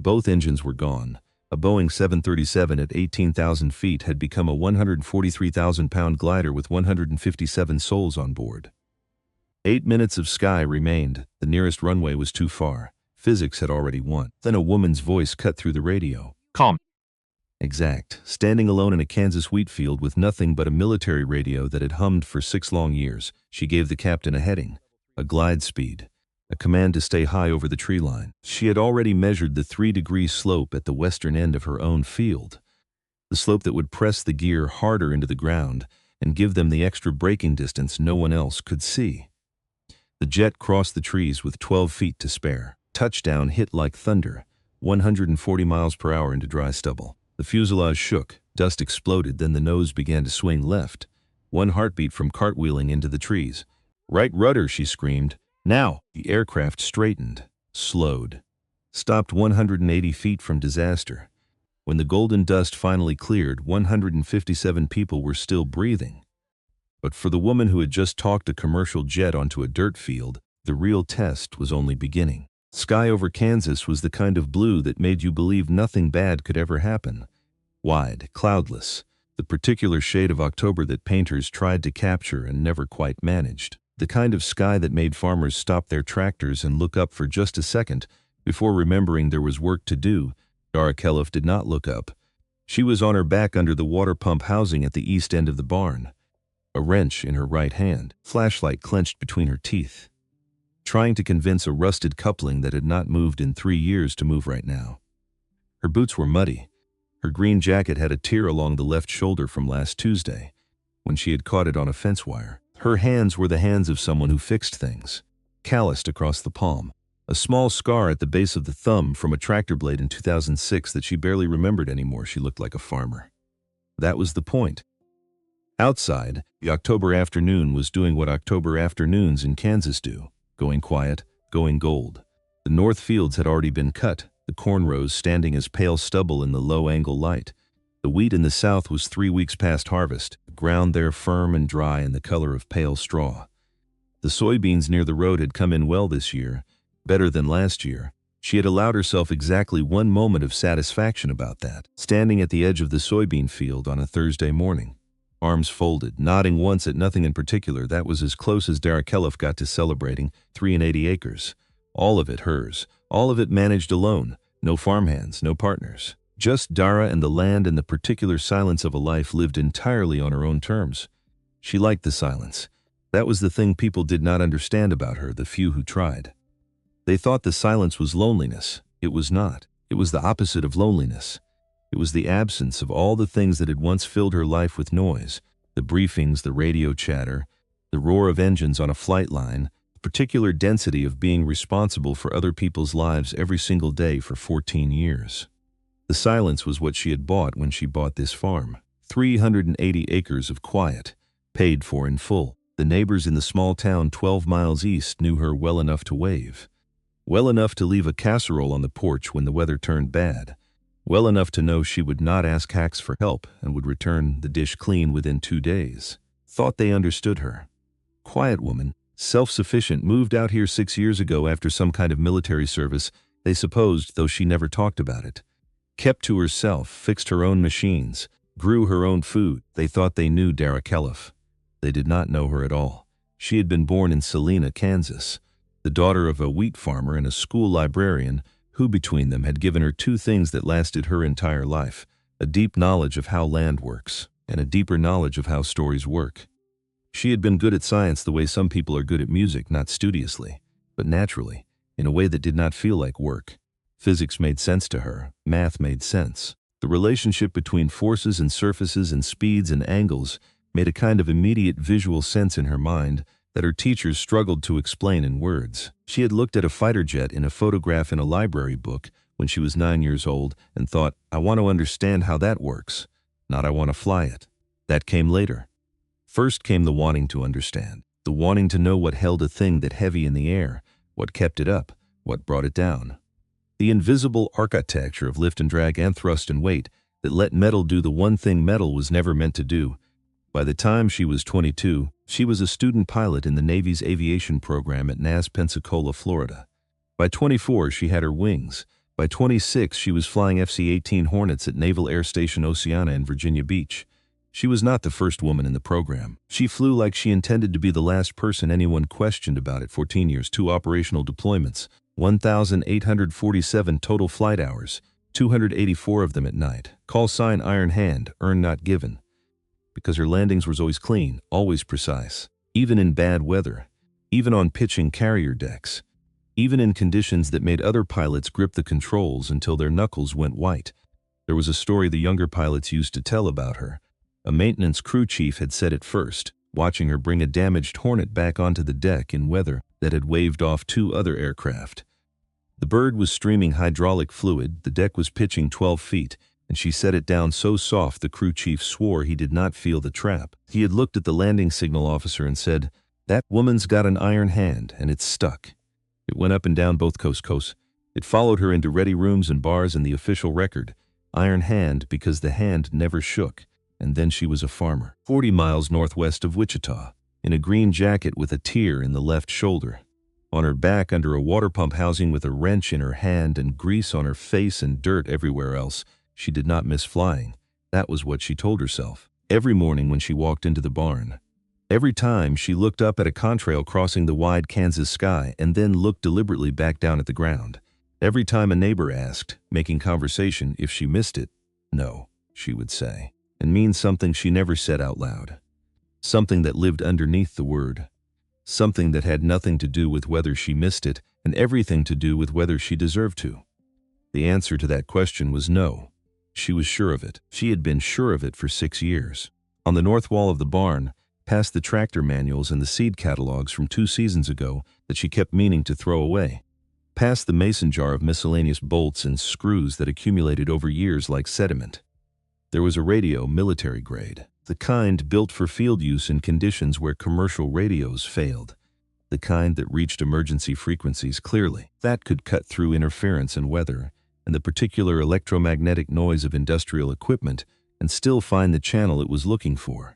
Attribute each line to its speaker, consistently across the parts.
Speaker 1: Both engines were gone. A Boeing 737 at 18,000 feet had become a 143,000-pound glider with 157 souls on board. 8 minutes of sky remained. The nearest runway was too far. Physics had already won. Then a woman's voice cut through the radio.
Speaker 2: Calm.
Speaker 1: Exact. Standing alone in a Kansas wheat field with nothing but a military radio that had hummed for 6 long years, she gave the captain a heading, a glide speed, a command to stay high over the tree line. She had already measured the 3-degree slope at the western end of her own field, the slope that would press the gear harder into the ground and give them the extra braking distance no one else could see. The jet crossed the trees with 12 feet to spare. Touchdown hit like thunder, 140 miles per hour into dry stubble. The fuselage shook, dust exploded, then the nose began to swing left. 1 heartbeat from cartwheeling into the trees. "Right rudder," she screamed. "Now!" The aircraft straightened, slowed, stopped 180 feet from disaster. When the golden dust finally cleared, 157 people were still breathing. But for the woman who had just talked a commercial jet onto a dirt field, the real test was only beginning. Sky over Kansas was the kind of blue that made you believe nothing bad could ever happen. Wide, cloudless, the particular shade of October that painters tried to capture and never quite managed. The kind of sky that made farmers stop their tractors and look up for just a second before remembering there was work to do. Dara Khelif did not look up. She was on her back under the water pump housing at the east end of the barn, a wrench in her right hand, flashlight clenched between her teeth, trying to convince a rusted coupling that had not moved in 3 years to move right now. Her boots were muddy. Her green jacket had a tear along the left shoulder from last Tuesday, when she had caught it on a fence wire. Her hands were the hands of someone who fixed things, calloused across the palm. A small scar at the base of the thumb from a tractor blade in 2006 that she barely remembered anymore. She looked like a farmer. That was the point. Outside, the October afternoon was doing what October afternoons in Kansas do, going quiet, going gold. The north fields had already been cut, the corn rows standing as pale stubble in the low-angle light. The wheat in the south was 3 weeks past harvest, the ground there firm and dry and the color of pale straw. The soybeans near the road had come in well this year, better than last year. She had allowed herself exactly 1 moment of satisfaction about that, standing at the edge of the soybean field on a Thursday morning, arms folded, nodding once at nothing in particular. That was as close as Dara Khelif got to celebrating 83 acres. All of it hers, all of it managed alone, no farmhands, no partners. Just Dara and the land and the particular silence of a life lived entirely on her own terms. She liked the silence. That was the thing people did not understand about her, the few who tried. They thought the silence was loneliness. It was not. It was the opposite of loneliness. It was the absence of all the things that had once filled her life with noise, the briefings, the radio chatter, the roar of engines on a flight line, the particular density of being responsible for other people's lives every single day for 14 years. The silence was what she had bought when she bought this farm. 380 acres of quiet, paid for in full. The neighbors in the small town 12 miles east knew her well enough to wave. Well enough to leave a casserole on the porch when the weather turned bad. Well enough to know she would not ask hacks for help and would return the dish clean within 2 days. Thought they understood her. Quiet woman, self-sufficient, moved out here 6 years ago after some kind of military service, they supposed, though she never talked about it. Kept to herself, fixed her own machines, grew her own food. They thought they knew Dara Khelif. They did not know her at all. She had been born in Salina, Kansas, the daughter of a wheat farmer and a school librarian who between them had given her 2 things that lasted her entire life: a deep knowledge of how land works and a deeper knowledge of how stories work. She had been good at science the way some people are good at music, not studiously, but naturally, in a way that did not feel like work. Physics made sense to her. Math made sense. The relationship between forces and surfaces and speeds and angles made a kind of immediate visual sense in her mind that her teachers struggled to explain in words. She had looked at a fighter jet in a photograph in a library book when she was 9 years old and thought, I want to understand how that works, not I want to fly it. That came later. First came the wanting to understand, the wanting to know what held a thing that heavy in the air, what kept it up, what brought it down. The invisible architecture of lift and drag and thrust and weight that let metal do the one thing metal was never meant to do. By the time she was 22, she was a student pilot in the Navy's aviation program at NAS Pensacola, Florida. By 24, she had her wings. By 26, she was flying FC-18 Hornets at Naval Air Station Oceana in Virginia Beach. She was not the first woman in the program. She flew like she intended to be the last person anyone questioned about it. 14 years, 2 operational deployments, 1,847 total flight hours, 284 of them at night. Call sign Iron Hand, earn not given. Because her landings was always clean, always precise. Even in bad weather. Even on pitching carrier decks. Even in conditions that made other pilots grip the controls until their knuckles went white. There was a story the younger pilots used to tell about her. A maintenance crew chief had said it first, watching her bring a damaged Hornet back onto the deck in weather that had waved off 2 other aircraft. The bird was streaming hydraulic fluid, the deck was pitching 12 feet, and she set it down so soft the crew chief swore he did not feel the trap. He had looked at the landing signal officer and said, "That woman's got an iron hand, and it's stuck." It went up and down both coasts. It followed her into ready rooms and bars in the official record. Iron hand because the hand never shook. And then she was a farmer, 40 miles northwest of Wichita, in a green jacket with a tear in the left shoulder. On her back under a water pump housing with a wrench in her hand and grease on her face and dirt everywhere else, she did not miss flying. That was what she told herself. Every morning when she walked into the barn. Every time she looked up at a contrail crossing the wide Kansas sky and then looked deliberately back down at the ground. Every time a neighbor asked, making conversation, if she missed it. No, she would say. And mean something she never said out loud. Something that lived underneath the word. Something that had nothing to do with whether she missed it and everything to do with whether she deserved to. The answer to that question was no. She was sure of it. She had been sure of it for 6 years. On the north wall of the barn, past the tractor manuals and the seed catalogs from 2 seasons ago that she kept meaning to throw away. Past the mason jar of miscellaneous bolts and screws that accumulated over years like sediment. There was a radio, military grade, the kind built for field use in conditions where commercial radios failed, the kind that reached emergency frequencies clearly, that could cut through interference and weather, and the particular electromagnetic noise of industrial equipment, and still find the channel it was looking for.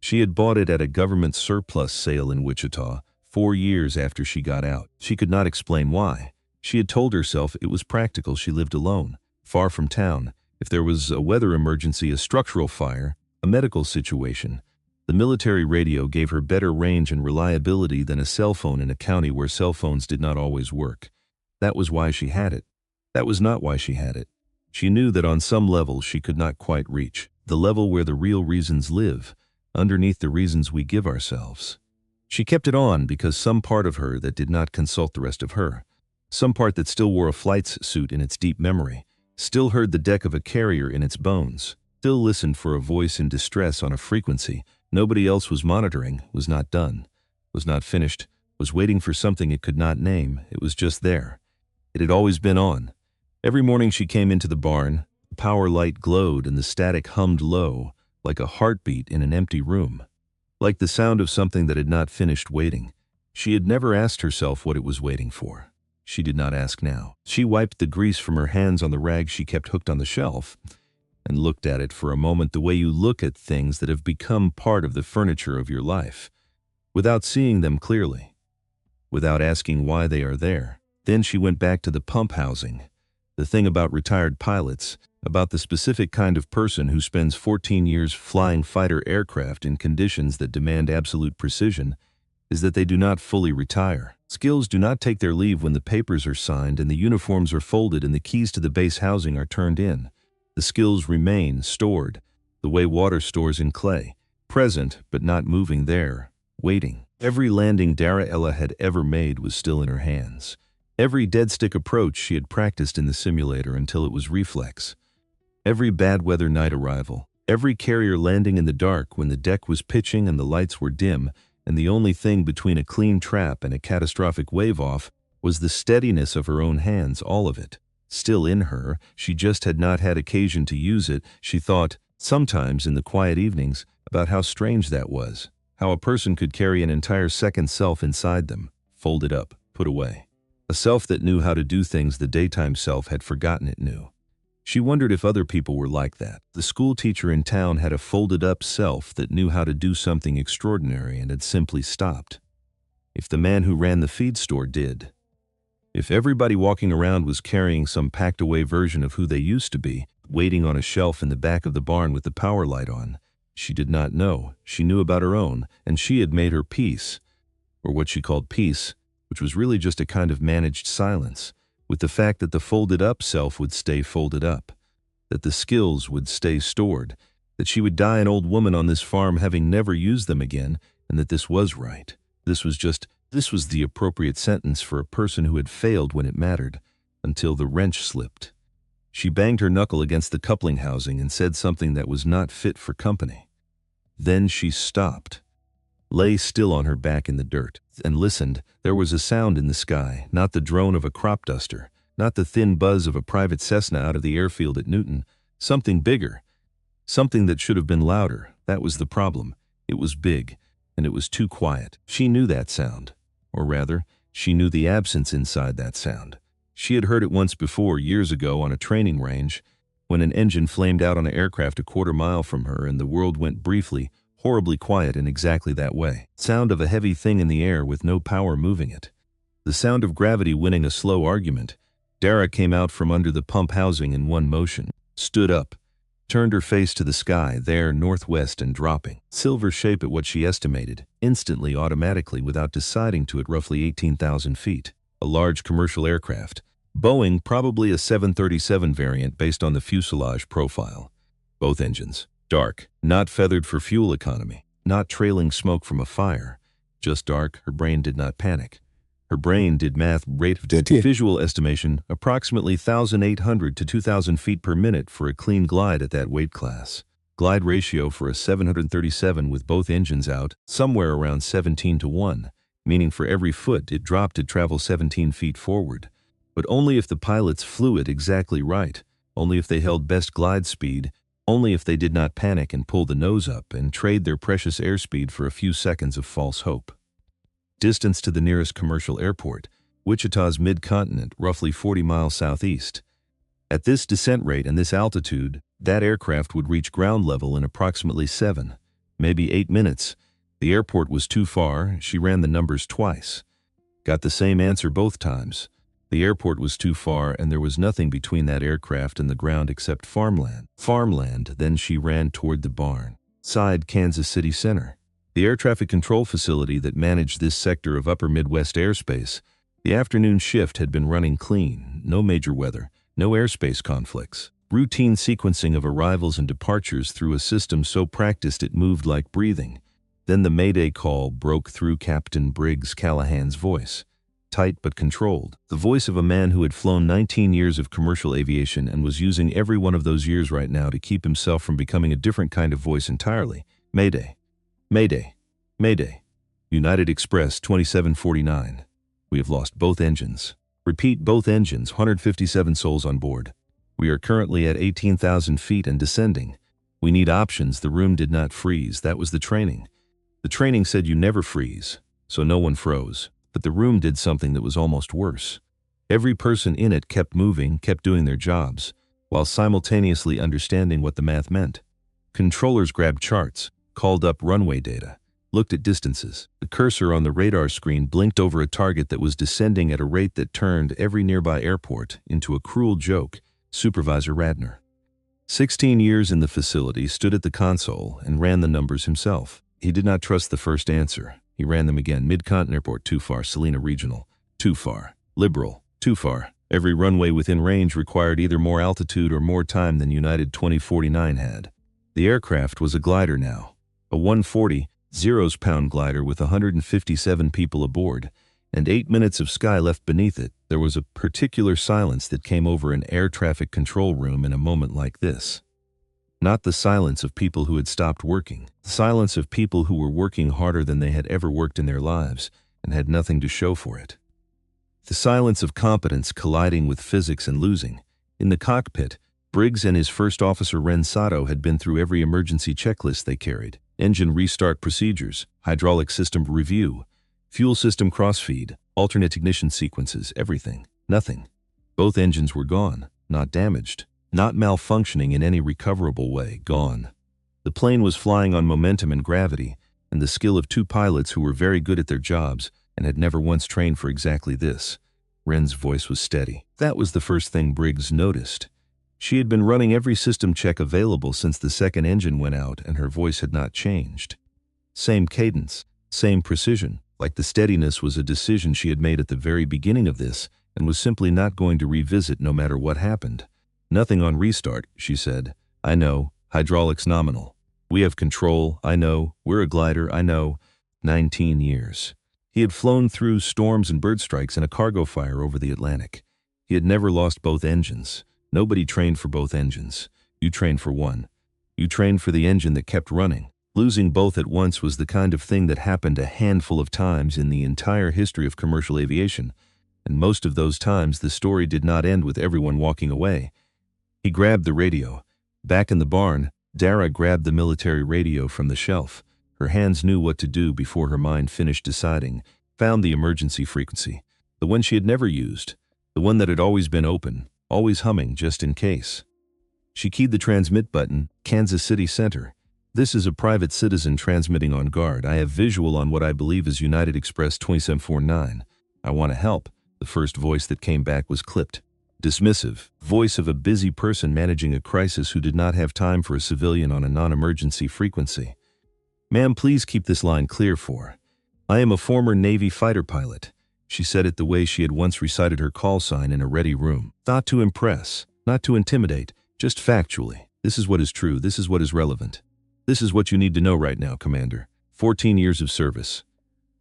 Speaker 1: She had bought it at a government surplus sale in Wichita 4 years after she got out. She could not explain why. She had told herself it was practical. She lived alone, far from town. If there was a weather emergency, a structural fire, a medical situation, the military radio gave her better range and reliability than a cell phone in a county where cell phones did not always work. That was why she had it. That was not why she had it. She knew that on some level she could not quite reach, the level where the real reasons live, underneath the reasons we give ourselves. She kept it on because some part of her that did not consult the rest of her, some part that still wore a flight's suit in its deep memory, still heard the deck of a carrier in its bones, still listened for a voice in distress on a frequency nobody else was monitoring, was not done, was not finished, was waiting for something it could not name. It was just there. It had always been on. Every morning she came into the barn, the power light glowed and the static hummed low, like a heartbeat in an empty room, like the sound of something that had not finished waiting. She had never asked herself what it was waiting for. She did not ask now. She wiped the grease from her hands on the rag she kept hooked on the shelf and looked at it for a moment the way you look at things that have become part of the furniture of your life, without seeing them clearly, without asking why they are there. Then she went back to the pump housing, the thing about retired pilots, about the specific kind of person who spends 14 years flying fighter aircraft in conditions that demand absolute precision, is that they do not fully retire. Skills do not take their leave when the papers are signed and the uniforms are folded and the keys to the base housing are turned in. The skills remain stored, the way water stores in clay, present but not moving there, waiting. Every landing Dara Ella had ever made was still in her hands. Every dead-stick approach she had practiced in the simulator until it was reflex. Every bad weather night arrival, every carrier landing in the dark when the deck was pitching and the lights were dim, and the only thing between a clean trap and a catastrophic wave-off was the steadiness of her own hands, all of it. Still in her, she just had not had occasion to use it. She thought, sometimes in the quiet evenings, about how strange that was, how a person could carry an entire second self inside them, folded up, put away. A self that knew how to do things the daytime self had forgotten it knew. She wondered if other people were like that. The school teacher in town had a folded-up self that knew how to do something extraordinary and had simply stopped. If the man who ran the feed store did. If everybody walking around was carrying some packed-away version of who they used to be, waiting on a shelf in the back of the barn with the power light on, she did not know. She knew about her own, and she had made her peace, or what she called peace, which was really just a kind of managed silence, with the fact that the folded-up self would stay folded up, that the skills would stay stored, that she would die an old woman on this farm having never used them again, and that this was right. This was the appropriate sentence for a person who had failed when it mattered, until the wrench slipped. She banged her knuckle against the coupling housing and said something that was not fit for company. Then she stopped, lay still on her back in the dirt, and listened. There was a sound in the sky, not the drone of a crop duster, not the thin buzz of a private Cessna out of the airfield at Newton. Something bigger, something that should have been louder. That was the problem. It was big, and it was too quiet. She knew that sound. Or rather, she knew the absence inside that sound. She had heard it once before, years ago, on a training range, when an engine flamed out on an aircraft a quarter mile from her and the world went briefly, horribly quiet in exactly that way. Sound of a heavy thing in the air with no power moving it. The sound of gravity winning a slow argument. Dara came out from under the pump housing in one motion, stood up, turned her face to the sky, there, northwest and dropping. Silver shape at what she estimated, instantly, automatically, without deciding to, at roughly 18,000 feet. A large commercial aircraft. Boeing, probably a 737 variant based on the fuselage profile. Both engines. Dark, not feathered for fuel economy, not trailing smoke from a fire. Just dark. Her brain did not panic. Her brain did math. Rate of visual estimation, approximately 1,800 to 2,000 feet per minute for a clean glide at that weight class. Glide ratio for a 737 with both engines out, somewhere around 17:1, meaning for every foot it dropped, it'd travel 17 feet forward. But only if the pilots flew it exactly right, only if they held best glide speed, only if they did not panic and pull the nose up and trade their precious airspeed for a few seconds of false hope. Distance to the nearest commercial airport, Wichita's mid-continent, roughly 40 miles southeast. At this descent rate and this altitude, that aircraft would reach ground level in approximately 7, maybe 8 minutes. The airport was too far. She ran the numbers twice. Got the same answer both times. The airport was too far, and there was nothing between that aircraft and the ground except farmland. Farmland. Then she ran toward the barn. Side Kansas City Center. The air traffic control facility that managed this sector of upper Midwest airspace. The afternoon shift had been running clean. No major weather. No airspace conflicts. Routine sequencing of arrivals and departures through a system so practiced it moved like breathing. Then the Mayday call broke through Captain Briggs Callahan's voice. Tight but controlled. The voice of a man who had flown 19 years of commercial aviation and was using every one of those years right now to keep himself from becoming a different kind of voice entirely. Mayday. Mayday. Mayday. United Express 2749. We have lost both engines. Repeat, both engines, 157 souls on board. We are currently at 18,000 feet and descending. We need options. The room did not freeze. That was the training. The training said you never freeze, so no one froze. But the room did something that was almost worse. Every person in it kept moving, kept doing their jobs, while simultaneously understanding what the math meant. Controllers grabbed charts, called up runway data, looked at distances. The cursor on the radar screen blinked over a target that was descending at a rate that turned every nearby airport into a cruel joke. Supervisor Radner, 16 years in the facility, stood at the console and ran the numbers himself. He did not trust the first answer. He ran them again. Mid-Continent Airport, too far. Salina Regional, too far. Liberal, too far. Every runway within range required either more altitude or more time than United 2049 had. The aircraft was a glider now. A 140, 0-pound glider with 157 people aboard, and 8 minutes of sky left beneath it. There was a particular silence that came over an air traffic control room in a moment like this. Not the silence of people who had stopped working. The silence of people who were working harder than they had ever worked in their lives and had nothing to show for it. The silence of competence colliding with physics and losing. In the cockpit, Briggs and his first officer Ren Sato had been through every emergency checklist they carried. Engine restart procedures, hydraulic system review, fuel system crossfeed, alternate ignition sequences, everything. Nothing. Both engines were gone, not damaged. Not malfunctioning in any recoverable way, gone. The plane was flying on momentum and gravity, and the skill of two pilots who were very good at their jobs and had never once trained for exactly this. Wren's voice was steady. That was the first thing Briggs noticed. She had been running every system check available since the second engine went out, and her voice had not changed. Same cadence, same precision, like the steadiness was a decision she had made at the very beginning of this and was simply not going to revisit no matter what happened. Nothing on restart, she said. I know, hydraulics nominal. We have control, I know, we're a glider, I know. 19 years. He had flown through storms and bird strikes in a cargo fire over the Atlantic. He had never lost both engines. Nobody trained for both engines. You trained for one. You trained for the engine that kept running. Losing both at once was the kind of thing that happened a handful of times in the entire history of commercial aviation, and most of those times the story did not end with everyone walking away. He grabbed the radio. Back in the barn, Dara grabbed the military radio from the shelf. Her hands knew what to do before her mind finished deciding, found the emergency frequency, the one she had never used, the one that had always been open, always humming just in case. She keyed the transmit button, Kansas City Center. This is a private citizen transmitting on guard. I have visual on what I believe is United Express 2749. I want to help. The first voice that came back was clipped. Dismissive. Voice of a busy person managing a crisis who did not have time for a civilian on a non-emergency frequency. Ma'am, please keep this line clear for. I am a former Navy fighter pilot. She said it the way she had once recited her call sign in a ready room. Not to impress, not to intimidate, just factually. This is what is true, this is what is relevant. This is what you need to know right now, Commander. 14 years of service.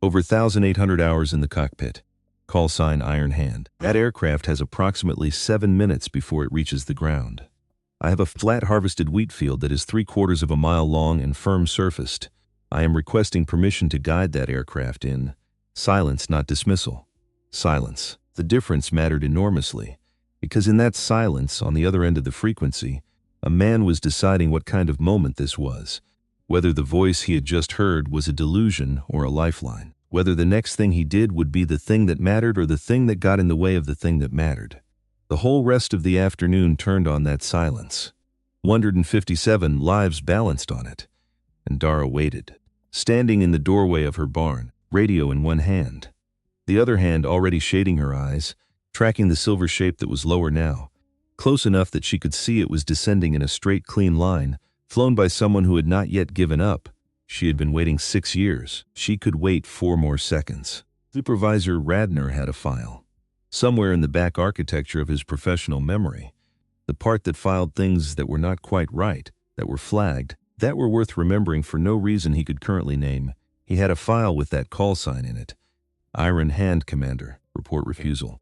Speaker 1: Over 1,800 hours in the cockpit. Call sign Iron Hand. That aircraft has approximately 7 minutes before it reaches the ground. I have a flat harvested wheat field that is 3/4 of a mile long and firm surfaced. I am requesting permission to guide that aircraft in. Silence, not dismissal. Silence. The difference mattered enormously, because in that silence, on the other end of the frequency, a man was deciding what kind of moment this was, whether the voice he had just heard was a delusion or a lifeline, whether the next thing he did would be the thing that mattered or the thing that got in the way of the thing that mattered. The whole rest of the afternoon turned on that silence. 157 lives balanced on it, and Dara waited, standing in the doorway of her barn, radio in one hand, the other hand already shading her eyes, tracking the silver shape that was lower now, close enough that she could see it was descending in a straight, clean line, flown by someone who had not yet given up. She had been waiting 6 years. She could wait 4 more seconds. Supervisor Radner had a file. Somewhere in the back architecture of his professional memory, the part that filed things that were not quite right, that were flagged, that were worth remembering for no reason he could currently name. He had a file with that call sign in it. Iron Hand, Commander. Report refusal.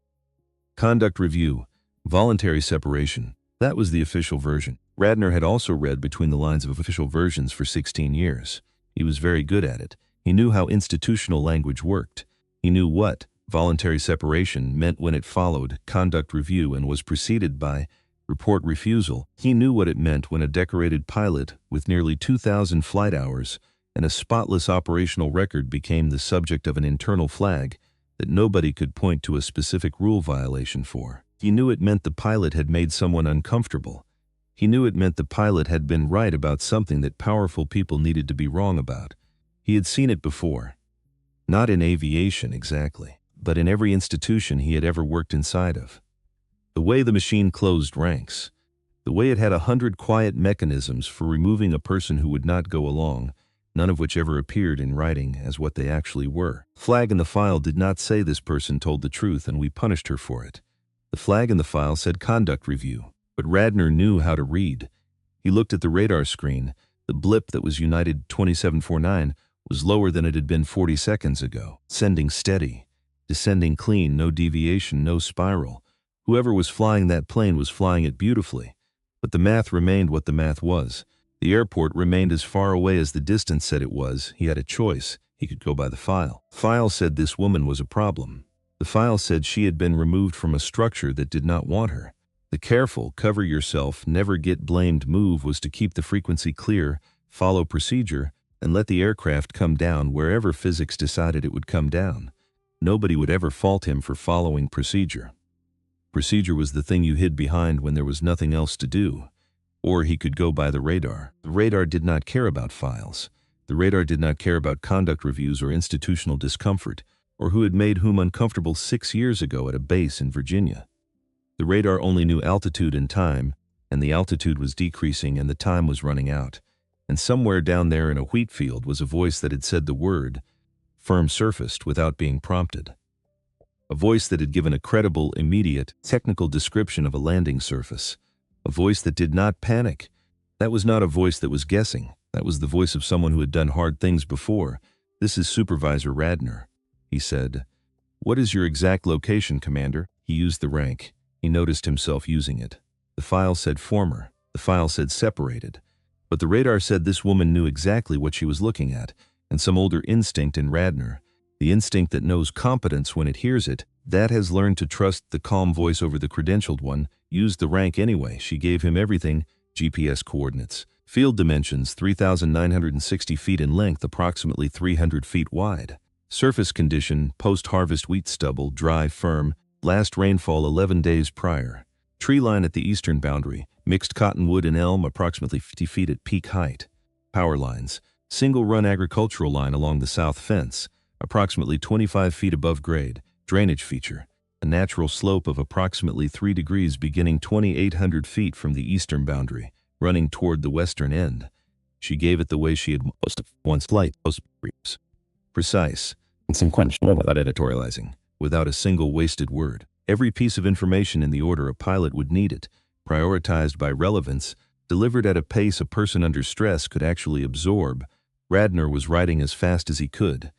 Speaker 1: Conduct review. Voluntary separation. That was the official version. Radner had also read between the lines of official versions for 16 years. He was very good at it. He knew how institutional language worked. He knew what voluntary separation meant when it followed conduct review and was preceded by report refusal. He knew what it meant when a decorated pilot with nearly 2,000 flight hours and a spotless operational record became the subject of an internal flag that nobody could point to a specific rule violation for. He knew it meant the pilot had made someone uncomfortable. He knew it meant the pilot had been right about something that powerful people needed to be wrong about. He had seen it before. Not in aviation exactly, but in every institution he had ever worked inside of. The way the machine closed ranks, the way it had 100 quiet mechanisms for removing a person who would not go along, none of which ever appeared in writing as what they actually were. Flag in the file did not say this person told the truth and we punished her for it. The flag in the file said conduct review, but Radner knew how to read. He looked at the radar screen. The blip that was United 2749 was lower than it had been 40 seconds ago, sending steady, descending clean, no deviation, no spiral. Whoever was flying that plane was flying it beautifully, but the math remained what the math was. The airport remained as far away as the distance said it was. He had a choice. He could go by the file. File said this woman was a problem. The file said she had been removed from a structure that did not want her. The careful, cover yourself, never get blamed move was to keep the frequency clear, follow procedure, and let the aircraft come down wherever physics decided it would come down. Nobody would ever fault him for following procedure. Procedure was the thing you hid behind when there was nothing else to do. Or he could go by the radar. The radar did not care about files. The radar did not care about conduct reviews or institutional discomfort. or who had made whom uncomfortable 6 years ago at a base in Virginia. The radar only knew altitude and time, and the altitude was decreasing and the time was running out. And somewhere down there in a wheat field was a voice that had said the word, firm surfaced without being prompted. A voice that had given a credible, immediate, technical description of a landing surface. A voice that did not panic. That was not a voice that was guessing. That was the voice of someone who had done hard things before. "This is Supervisor Radner," he said. "What is your exact location, Commander?" He used the rank. He noticed himself using it. The file said former. The file said separated. But the radar said this woman knew exactly what she was looking at, and some older instinct in Radner, the instinct that knows competence when it hears it, that has learned to trust the calm voice over the credentialed one, used the rank anyway. She gave him everything, GPS coordinates. Field dimensions, 3,960 feet in length, approximately 300 feet wide. Surface condition, post-harvest wheat stubble, dry, firm, last rainfall 11 days prior. Tree line at the eastern boundary, mixed cottonwood and elm, approximately 50 feet at peak height. Power lines, single-run agricultural line along the south fence, approximately 25 feet above grade. Drainage feature, a natural slope of approximately 3 degrees beginning 2,800 feet from the eastern boundary, running toward the western end. She gave it the way she had once liked most briefs. Precise, inconsequential, without editorializing, without a single wasted word. Every piece of information in the order a pilot would need it, prioritized by relevance, delivered at a pace a person under stress could actually absorb. Radner was writing as fast as he could.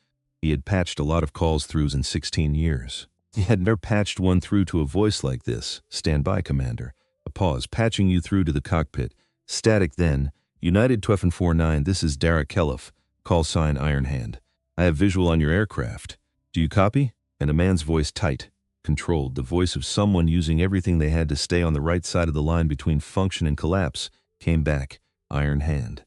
Speaker 1: He had patched a lot of calls throughs in 16 years. He had never patched one through to a voice like this. "Stand by, Commander." A pause, patching you through to the cockpit. Static then. "United 1249, this is Dara Kelloff. Call sign Iron Hand. I have visual on your aircraft. Do you copy?" And a man's voice, tight, controlled, the voice of someone using everything they had to stay on the right side of the line between function and collapse, came back. Iron Hand.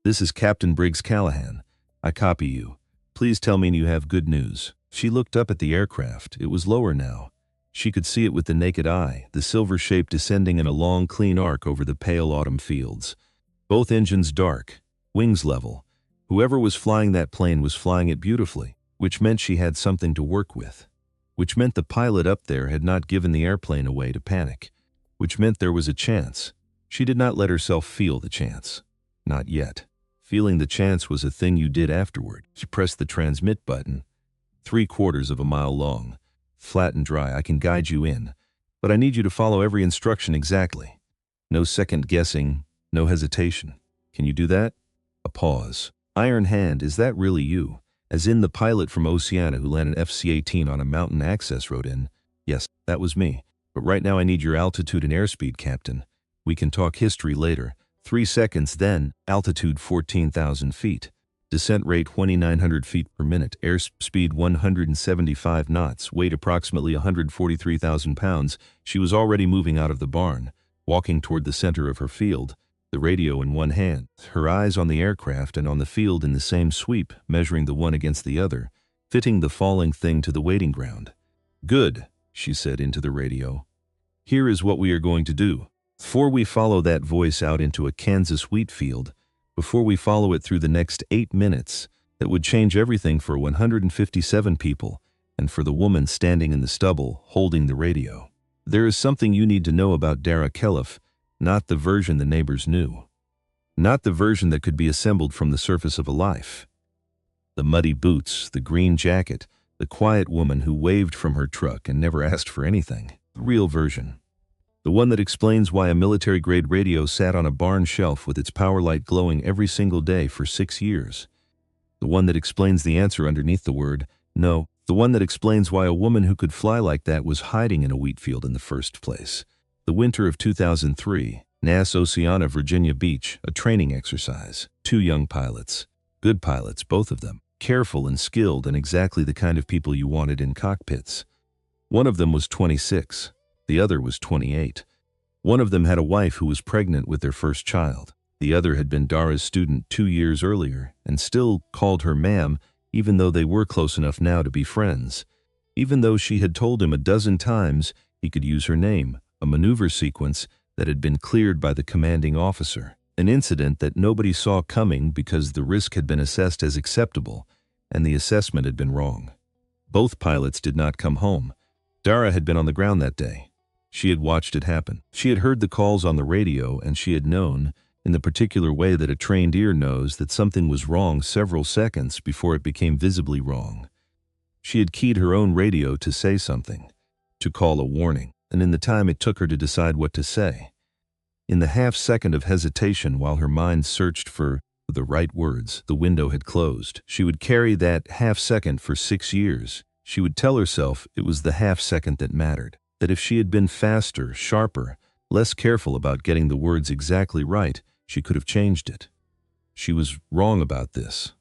Speaker 1: "This is Captain Briggs Callahan. I copy you. Please tell me you have good news." She looked up at the aircraft. It was lower now. She could see it with the naked eye, the silver shape descending in a long, clean arc over the pale autumn fields. Both engines dark, wings level. Whoever was flying that plane was flying it beautifully, which meant she had something to work with. Which meant the pilot up there had not given the airplane away to panic. Which meant there was a chance. She did not let herself feel the chance. Not yet. Feeling the chance was a thing you did afterward. She pressed the transmit button. 3/4 of a mile long. Flat and dry. "I can guide you in. But I need you to follow every instruction exactly. No second guessing, no hesitation. Can you do that?" A pause. "Iron Hand, is that really you? As in the pilot from Oceana who landed FC-18 on a mountain access road in?" "Yes, that was me. But right now I need your altitude and airspeed, Captain. We can talk history later." 3 seconds then, altitude 14,000 feet. Descent rate 2,900 feet per minute. Airspeed 175 knots. Weight approximately 143,000 pounds. She was already moving out of the barn, walking toward the center of her field, the radio in one hand, her eyes on the aircraft and on the field in the same sweep, measuring the one against the other, fitting the falling thing to the waiting ground. "Good," she said into the radio. "Here is what we are going to do. Before we follow that voice out into a Kansas wheat field, before we follow it through the next 8 minutes, that would change everything for 157 people and for the woman standing in the stubble holding the radio. There is something you need to know about Dara Kelloff, not the version the neighbors knew. Not the version that could be assembled from the surface of a life. The muddy boots, the green jacket, the quiet woman who waved from her truck and never asked for anything. The real version. The one that explains why a military-grade radio sat on a barn shelf with its power light glowing every single day for 6 years. The one that explains the answer underneath the word, no. The one that explains why a woman who could fly like that was hiding in a wheat field in the first place. The winter of 2003, NAS Oceana, Virginia Beach, a training exercise. 2 young pilots. Good pilots, both of them. Careful and skilled and exactly the kind of people you wanted in cockpits. One of them was 26. The other was 28. One of them had a wife who was pregnant with their first child. The other had been Dara's student 2 years earlier and still called her ma'am, even though they were close enough now to be friends. Even though she had told him a dozen times he could use her name, a maneuver sequence that had been cleared by the commanding officer. An incident that nobody saw coming because the risk had been assessed as acceptable, and the assessment had been wrong. Both pilots did not come home. Dara had been on the ground that day. She had watched it happen. She had heard the calls on the radio, and she had known, in the particular way that a trained ear knows, that something was wrong several seconds before it became visibly wrong. She had keyed her own radio to say something, to call a warning, and in the time it took her to decide what to say, in the half-second of hesitation while her mind searched for the right words, the window had closed. She would carry that half-second for 6 years. She would tell herself it was the half-second that mattered, that if she had been faster, sharper, less careful about getting the words exactly right, she could have changed it. She was wrong about this.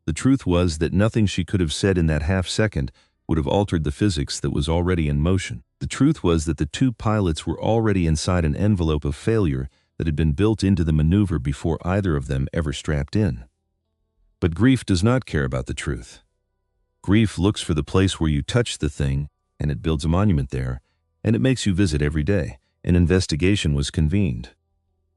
Speaker 1: The truth was that nothing she could have said in that half-second would have altered the physics that was already in motion. The truth was that the two pilots were already inside an envelope of failure that had been built into the maneuver before either of them ever strapped in. But grief does not care about the truth. Grief looks for the place where you touch the thing, and it builds a monument there, and it makes you visit every day. An investigation was convened.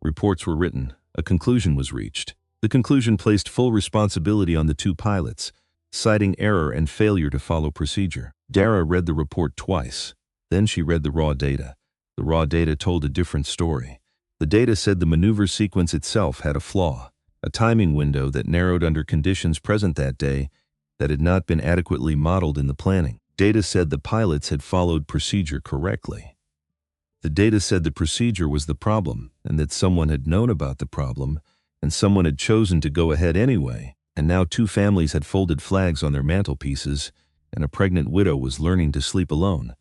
Speaker 1: Reports were written. A conclusion was reached. The conclusion placed full responsibility on the two pilots, citing error and failure to follow procedure. Dara read the report twice. Then she read the raw data. The raw data told a different story. The data said the maneuver sequence itself had a flaw, a timing window that narrowed under conditions present that day that had not been adequately modeled in the planning. Data said the pilots had followed procedure correctly. The data said the procedure was the problem, and that someone had known about the problem, and someone had chosen to go ahead anyway, and now two families had folded flags on their mantelpieces, and a pregnant widow was learning to sleep alone.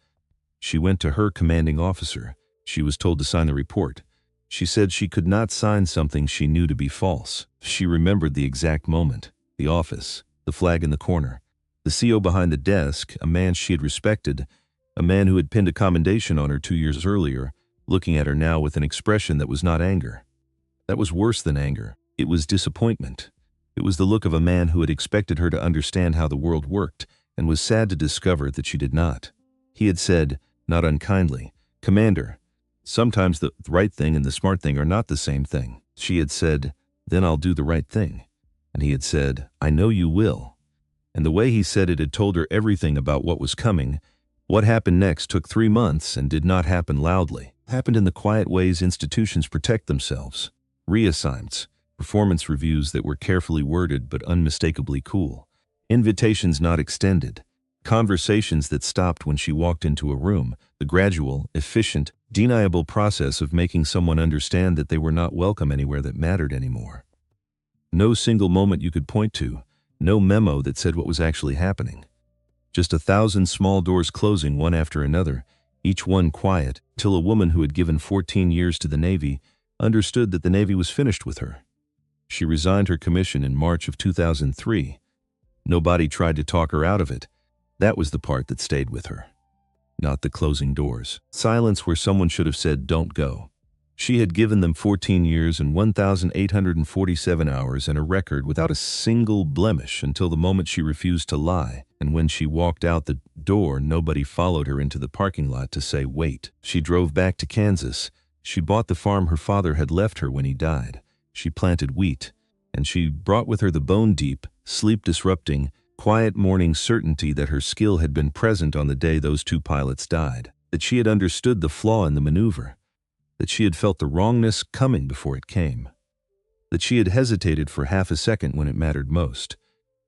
Speaker 1: She went to her commanding officer. She was told to sign the report. She said she could not sign something she knew to be false. She remembered the exact moment, the office, the flag in the corner, the CO behind the desk, a man she had respected, a man who had pinned a commendation on her 2 years earlier, looking at her now with an expression that was not anger. That was worse than anger. It was disappointment. It was the look of a man who had expected her to understand how the world worked, and was sad to discover that she did not. He had said, not unkindly, "Commander, sometimes the right thing and the smart thing are not the same thing." She had said, "Then I'll do the right thing." And he had said, "I know you will." And the way he said it had told her everything about what was coming. What happened next took 3 months and did not happen loudly. It happened in the quiet ways institutions protect themselves. Reassignments, performance reviews that were carefully worded but unmistakably cool. Invitations not extended. Conversations that stopped when she walked into a room. The gradual, efficient, deniable process of making someone understand that they were not welcome anywhere that mattered anymore. No single moment you could point to. No memo that said what was actually happening. Just 1,000 small doors closing one after another, each one quiet, till a woman who had given 14 years to the Navy understood that the Navy was finished with her. She resigned her commission in March of 2003. Nobody tried to talk her out of it. That was the part that stayed with her. Not the closing doors. Silence where someone should have said, "Don't go." She had given them 14 years and 1,847 hours and a record without a single blemish until the moment she refused to lie, and when she walked out the door, nobody followed her into the parking lot to say, "Wait." She drove back to Kansas. She bought the farm her father had left her when he died. She planted wheat, and she brought with her the bone-deep, sleep-disrupting, quiet morning certainty that her skill had been present on the day those two pilots died, that she had understood the flaw in the maneuver, that she had felt the wrongness coming before it came, that she had hesitated for half a second when it mattered most,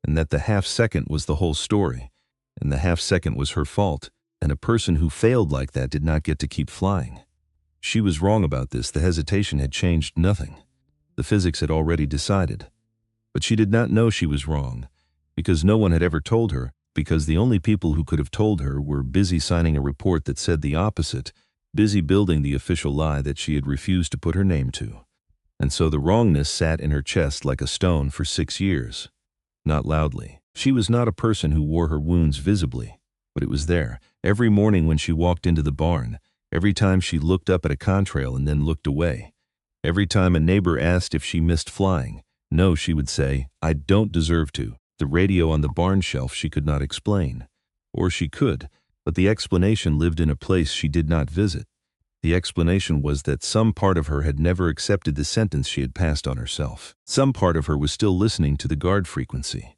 Speaker 1: and that the half-second was the whole story, and the half-second was her fault, and a person who failed like that did not get to keep flying. She was wrong about this. The hesitation had changed nothing. The physics had already decided. But she did not know she was wrong, because no one had ever told her, because the only people who could have told her were busy signing a report that said the opposite, busy building the official lie that she had refused to put her name to. And so the wrongness sat in her chest like a stone for 6 years. Not loudly. She was not a person who wore her wounds visibly, but it was there, every morning when she walked into the barn, every time she looked up at a contrail and then looked away, every time a neighbor asked if she missed flying. No, she would say, "I don't deserve to." The radio on the barn shelf she could not explain. Or she could, but the explanation lived in a place she did not visit. The explanation was that some part of her had never accepted the sentence she had passed on herself. Some part of her was still listening to the guard frequency,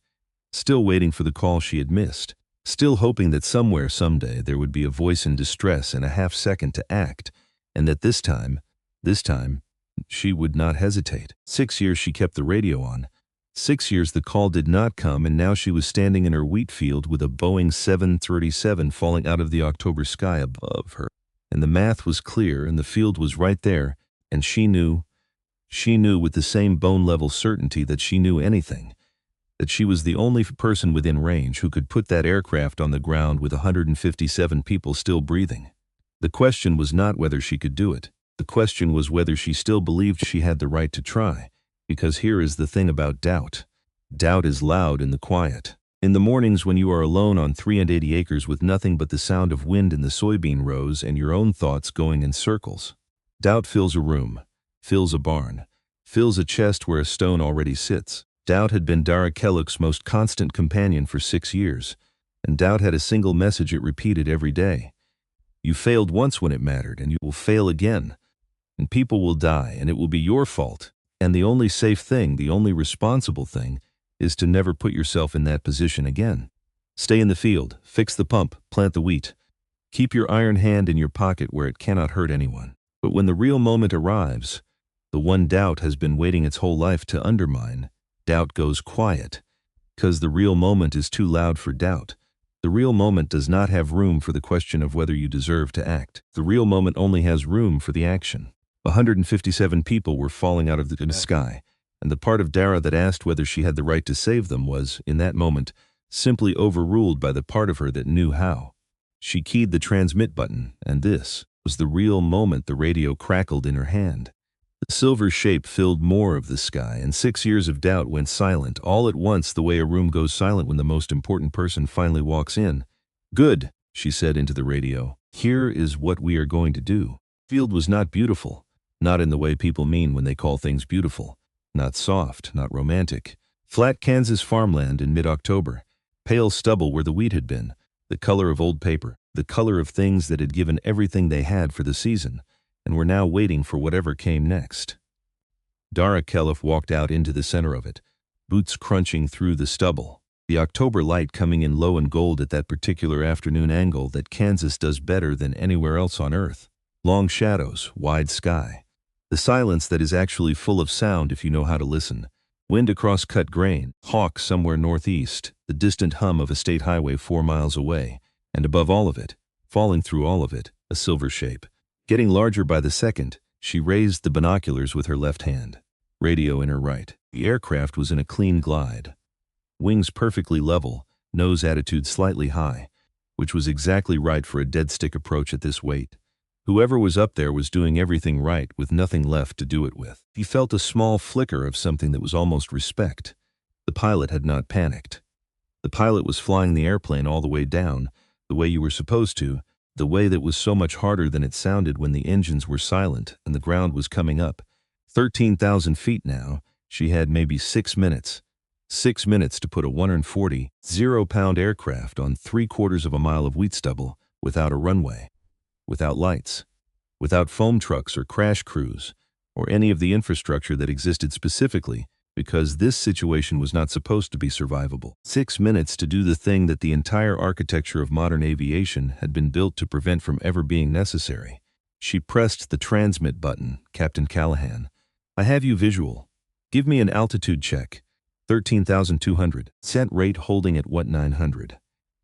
Speaker 1: still waiting for the call she had missed. still hoping that somewhere someday there would be a voice in distress and a half-second to act, and that this time, she would not hesitate. 6 years she kept the radio on. 6 years the call did not come, and now she was standing in her wheat field with a Boeing 737 falling out of the October sky above her. And the math was clear, and the field was right there, and she knew with the same bone-level certainty that she knew anything, that she was the only person within range who could put that aircraft on the ground with 157 people still breathing. The question was not whether she could do it. The question was whether she still believed she had the right to try. Because here is the thing about doubt. Doubt is loud in the quiet. In the mornings when you are alone on 380 acres with nothing but the sound of wind in the soybean rows and your own thoughts going in circles. Doubt fills a room, fills a barn, fills a chest where a stone already sits. Doubt had been Dara Kellog's most constant companion for 6 years, and doubt had a single message it repeated every day. You failed once when it mattered, and you will fail again. And people will die, and it will be your fault. And the only safe thing, the only responsible thing, is to never put yourself in that position again. Stay in the field, fix the pump, plant the wheat. Keep your iron hand in your pocket where it cannot hurt anyone. But when the real moment arrives, the one doubt has been waiting its whole life to undermine, doubt goes quiet. Because the real moment is too loud for doubt. The real moment does not have room for the question of whether you deserve to act. The real moment only has room for the action. 157 people were falling out of the sky, and the part of Dara that asked whether she had the right to save them was, in that moment, simply overruled by the part of her that knew how. She keyed the transmit button, and this was the real moment the radio crackled in her hand. The silver shape filled more of the sky, and 6 years of doubt went silent, all at once the way a room goes silent when the most important person finally walks in. "Good," she said into the radio. "Here is what we are going to do." The field was not beautiful. Not in the way people mean when they call things beautiful. Not soft, not romantic. Flat Kansas farmland in mid-October. Pale stubble where the wheat had been. The color of old paper. The color of things that had given everything they had for the season, and were now waiting for whatever came next. Dara Kellogg walked out into the center of it, boots crunching through the stubble. The October light coming in low and gold at that particular afternoon angle that Kansas does better than anywhere else on Earth. Long shadows, wide sky. The silence that is actually full of sound if you know how to listen. Wind across cut grain, hawks somewhere northeast, the distant hum of a state highway 4 miles away, and above all of it, falling through all of it, a silver shape. Getting larger by the second, she raised the binoculars with her left hand. Radio in her right. The aircraft was in a clean glide. Wings perfectly level, nose attitude slightly high, which was exactly right for a dead stick approach at this weight. Whoever was up there was doing everything right with nothing left to do it with. He felt a small flicker of something that was almost respect. The pilot had not panicked. The pilot was flying the airplane all the way down, the way you were supposed to, the way that was so much harder than it sounded when the engines were silent and the ground was coming up. 13,000 feet now, she had maybe 6 minutes. 6 minutes to put a 140, 0-pound aircraft on 3/4 of a mile of wheat stubble without a runway. Without lights, without foam trucks or crash crews, or any of the infrastructure that existed specifically because this situation was not supposed to be survivable. 6 minutes to do the thing that the entire architecture of modern aviation had been built to prevent from ever being necessary. She pressed the transmit button. "Captain Callahan, I have you visual. Give me an altitude check. 13,200. Set rate holding at 900.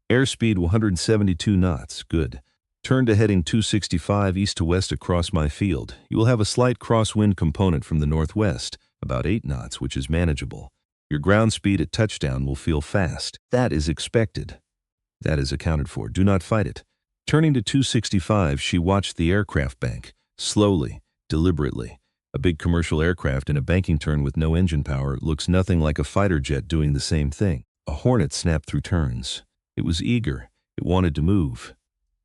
Speaker 1: Airspeed 172 knots. Good. Turn to heading 265 east to west across my field. You will have a slight crosswind component from the northwest, about 8 knots, which is manageable. Your ground speed at touchdown will feel fast. That is expected. That is accounted for. Do not fight it." Turning to 265, she watched the aircraft bank, slowly, deliberately. A big commercial aircraft in a banking turn with no engine power looks nothing like a fighter jet doing the same thing. A Hornet snapped through turns. It was eager. It wanted to move.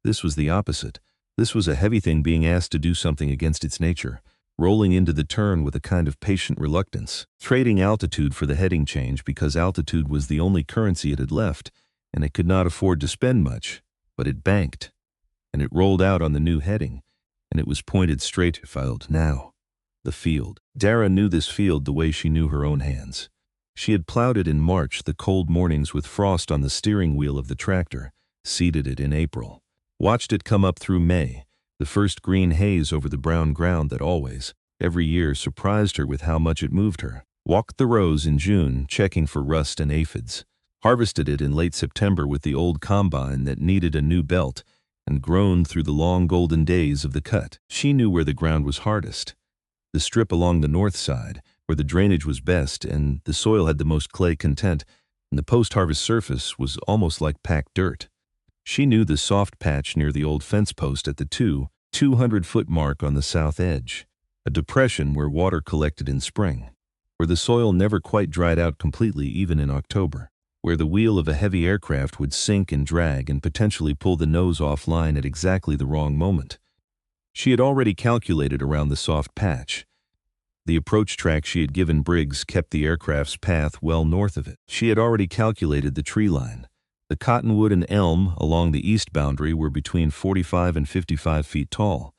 Speaker 1: This was the opposite. This was a heavy thing being asked to do something against its nature, rolling into the turn with a kind of patient reluctance, trading altitude for the heading change because altitude was the only currency it had left, and it could not afford to spend much. But it banked, and it rolled out on the new heading, and it was pointed straight, filed now. The field. Dara knew this field the way she knew her own hands. She had plowed it in March, the cold mornings with frost on the steering wheel of the tractor, seeded it in April, watched it come up through May, the first green haze over the brown ground that always, every year, surprised her with how much it moved her. Walked the rows in June, checking for rust and aphids. Harvested it in late September with the old combine that needed a new belt, and groaned through the long golden days of the cut. She knew where the ground was hardest. The strip along the north side, where the drainage was best and the soil had the most clay content, and the post-harvest surface was almost like packed dirt. She knew the soft patch near the old fence post at the 200-foot mark on the south edge, a depression where water collected in spring, where the soil never quite dried out completely even in October, where the wheel of a heavy aircraft would sink and drag and potentially pull the nose offline at exactly the wrong moment. She had already calculated around the soft patch. The approach track she had given Briggs kept the aircraft's path well north of it. She had already calculated the tree line. The cottonwood and elm along the east boundary were between 45 and 55 feet tall.